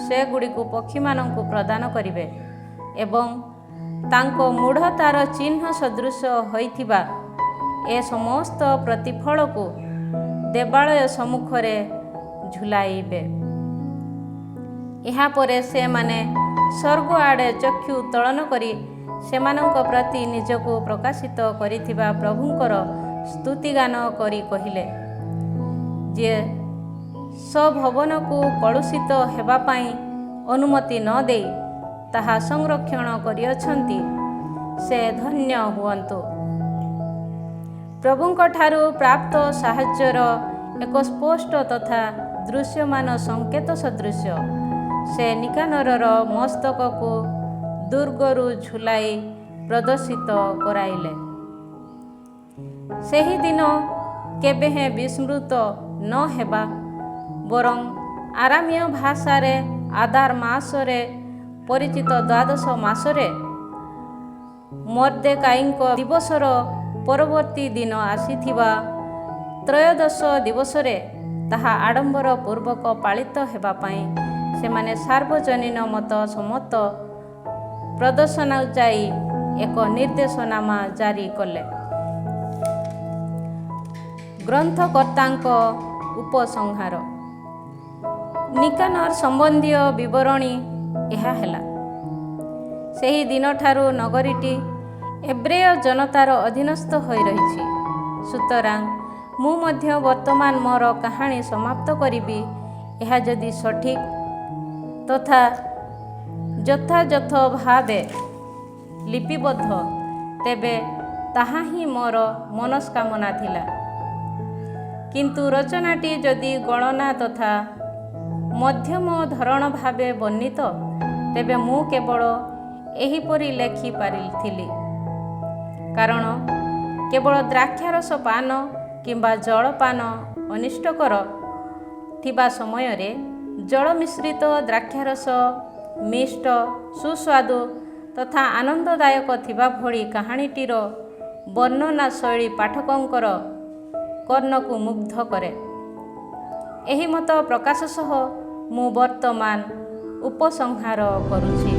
ସେଗୁଡ଼ିକୁ ପକ୍ଷୀମାନଙ୍କୁ ପ୍ରଦାନ କରିବେ ଏବଂ ତାଙ୍କ ମୂଢ଼ତାର ଚିହ୍ନ ସଦୃଶ ହୋଇଥିବା ଏ ସମସ୍ତ ପ୍ରତିଫଳକୁ ଦେବାଳୟ ସମ୍ମୁଖରେ ଝୁଲାଇବେ। ଏହାପରେ ସେମାନେ ସ୍ୱର୍ଗ ଆଡ଼େ ଚକ୍ଷୁ ଉତ୍ତୋଳନ କରି ସେମାନଙ୍କ ପ୍ରତି ନିଜକୁ ପ୍ରକାଶିତ କରିଥିବା ପ୍ରଭୁଙ୍କର ସ୍ତୁତିଗାନ କରି କହିଲେ, ଯିଏ ସ୍ୱଭବନକୁ କଳୁଷିତ ହେବା ପାଇଁ ଅନୁମତି ନ ଦେଇ ତାହା ସଂରକ୍ଷଣ କରିଅଛନ୍ତି, ସେ ଧନ୍ୟ ହୁଅନ୍ତୁ। ପ୍ରଭୁଙ୍କ ଠାରୁ ପ୍ରାପ୍ତ ସାହାଯ୍ୟର ଏକ ସ୍ପଷ୍ଟ ତଥା ଦୃଶ୍ୟମାନ ସଂକେତ ସଦୃଶ ସେ ନିକାନରର ମସ୍ତକକୁ ଦୁର୍ଗରୁ ଝୁଲାଇ ପ୍ରଦର୍ଶିତ କରାଇଲେ। ସେହି ଦିନ କେବେ ହେଁ ବିସ୍ମୃତ ନ ହେବା ବରଂ ଆରାମୀୟ ଭାଷାରେ ଆଦାର ମାସରେ ପରିଚିତ ଦ୍ୱାଦଶ ମାସରେ ମର୍ଦ୍ଦେକାଇଙ୍କ ଦିବସର ପରବର୍ତ୍ତୀ ଦିନ ଆସିଥିବା ତ୍ରୟୋଦଶ ଦିବସରେ ତାହା ଆଡ଼ମ୍ବର ପୂର୍ବକ ପାଳିତ ହେବା ପାଇଁ ସେମାନେ ସାର୍ବଜନୀନ ମତ ସମ୍ମତ ପ୍ରଦର୍ଶନାଯାଇ ଏକ ନିର୍ଦ୍ଦେଶନାମା ଜାରି କଲେ। ଗ୍ରନ୍ଥକର୍ତ୍ତାଙ୍କ ଉପସଂହାର। ନିକାନର ସମ୍ବନ୍ଧୀୟ ବିବରଣୀ ଏହା ହେଲା। ସେହି ଦିନଠାରୁ ନଗରୀଟି ଏବ୍ରେୟ ଜନତାର ଅଧୀନସ୍ଥ ହୋଇ ରହିଛି। ସୁତରାଂ ମୁଁ ମଧ୍ୟ ବର୍ତ୍ତମାନ ମୋର କାହାଣୀ ସମାପ୍ତ କରିବି। ଏହା ଯଦି ସଠିକ୍ ତଥା ଯଥାଯଥ ଭାବେ ଲିପିବଦ୍ଧ, ତେବେ ତାହା ହିଁ ମୋର ମନସ୍କାମନା ଥିଲା। କିନ୍ତୁ ରଚନାଟି ଯଦି ଗଣନା ତଥା ମଧ୍ୟମ ଧରଣ ଭାବେ ବର୍ଣ୍ଣିତ, ତେବେ ମୁଁ କେବଳ ଏହିପରି ଲେଖି ପାରିଥିଲି, କାରଣ କେବଳ ଦ୍ରାକ୍ଷାରସ ପାନ କିମ୍ବା ଜଳପାନ ଅନିଷ୍ଟକର ଥିବା ସମୟରେ ଜଳ ମିଶ୍ରିତ ଦ୍ରାକ୍ଷାରସ ମିଷ୍ଟ ସୁସ୍ୱାଦୁ ତଥା ଆନନ୍ଦଦାୟକ ଥିବା ଭଳି କାହାଣୀଟିର ବର୍ଣ୍ଣନା ଶୈଳୀ ପାଠକଙ୍କର କର୍ଣ୍ଣକୁ ମୁଗ୍ଧ କରେ। ଏହି ମତ ପ୍ରକାଶ ସହ ମୁଁ ବର୍ତ୍ତମାନ ଉପସଂହାର କରୁଛି।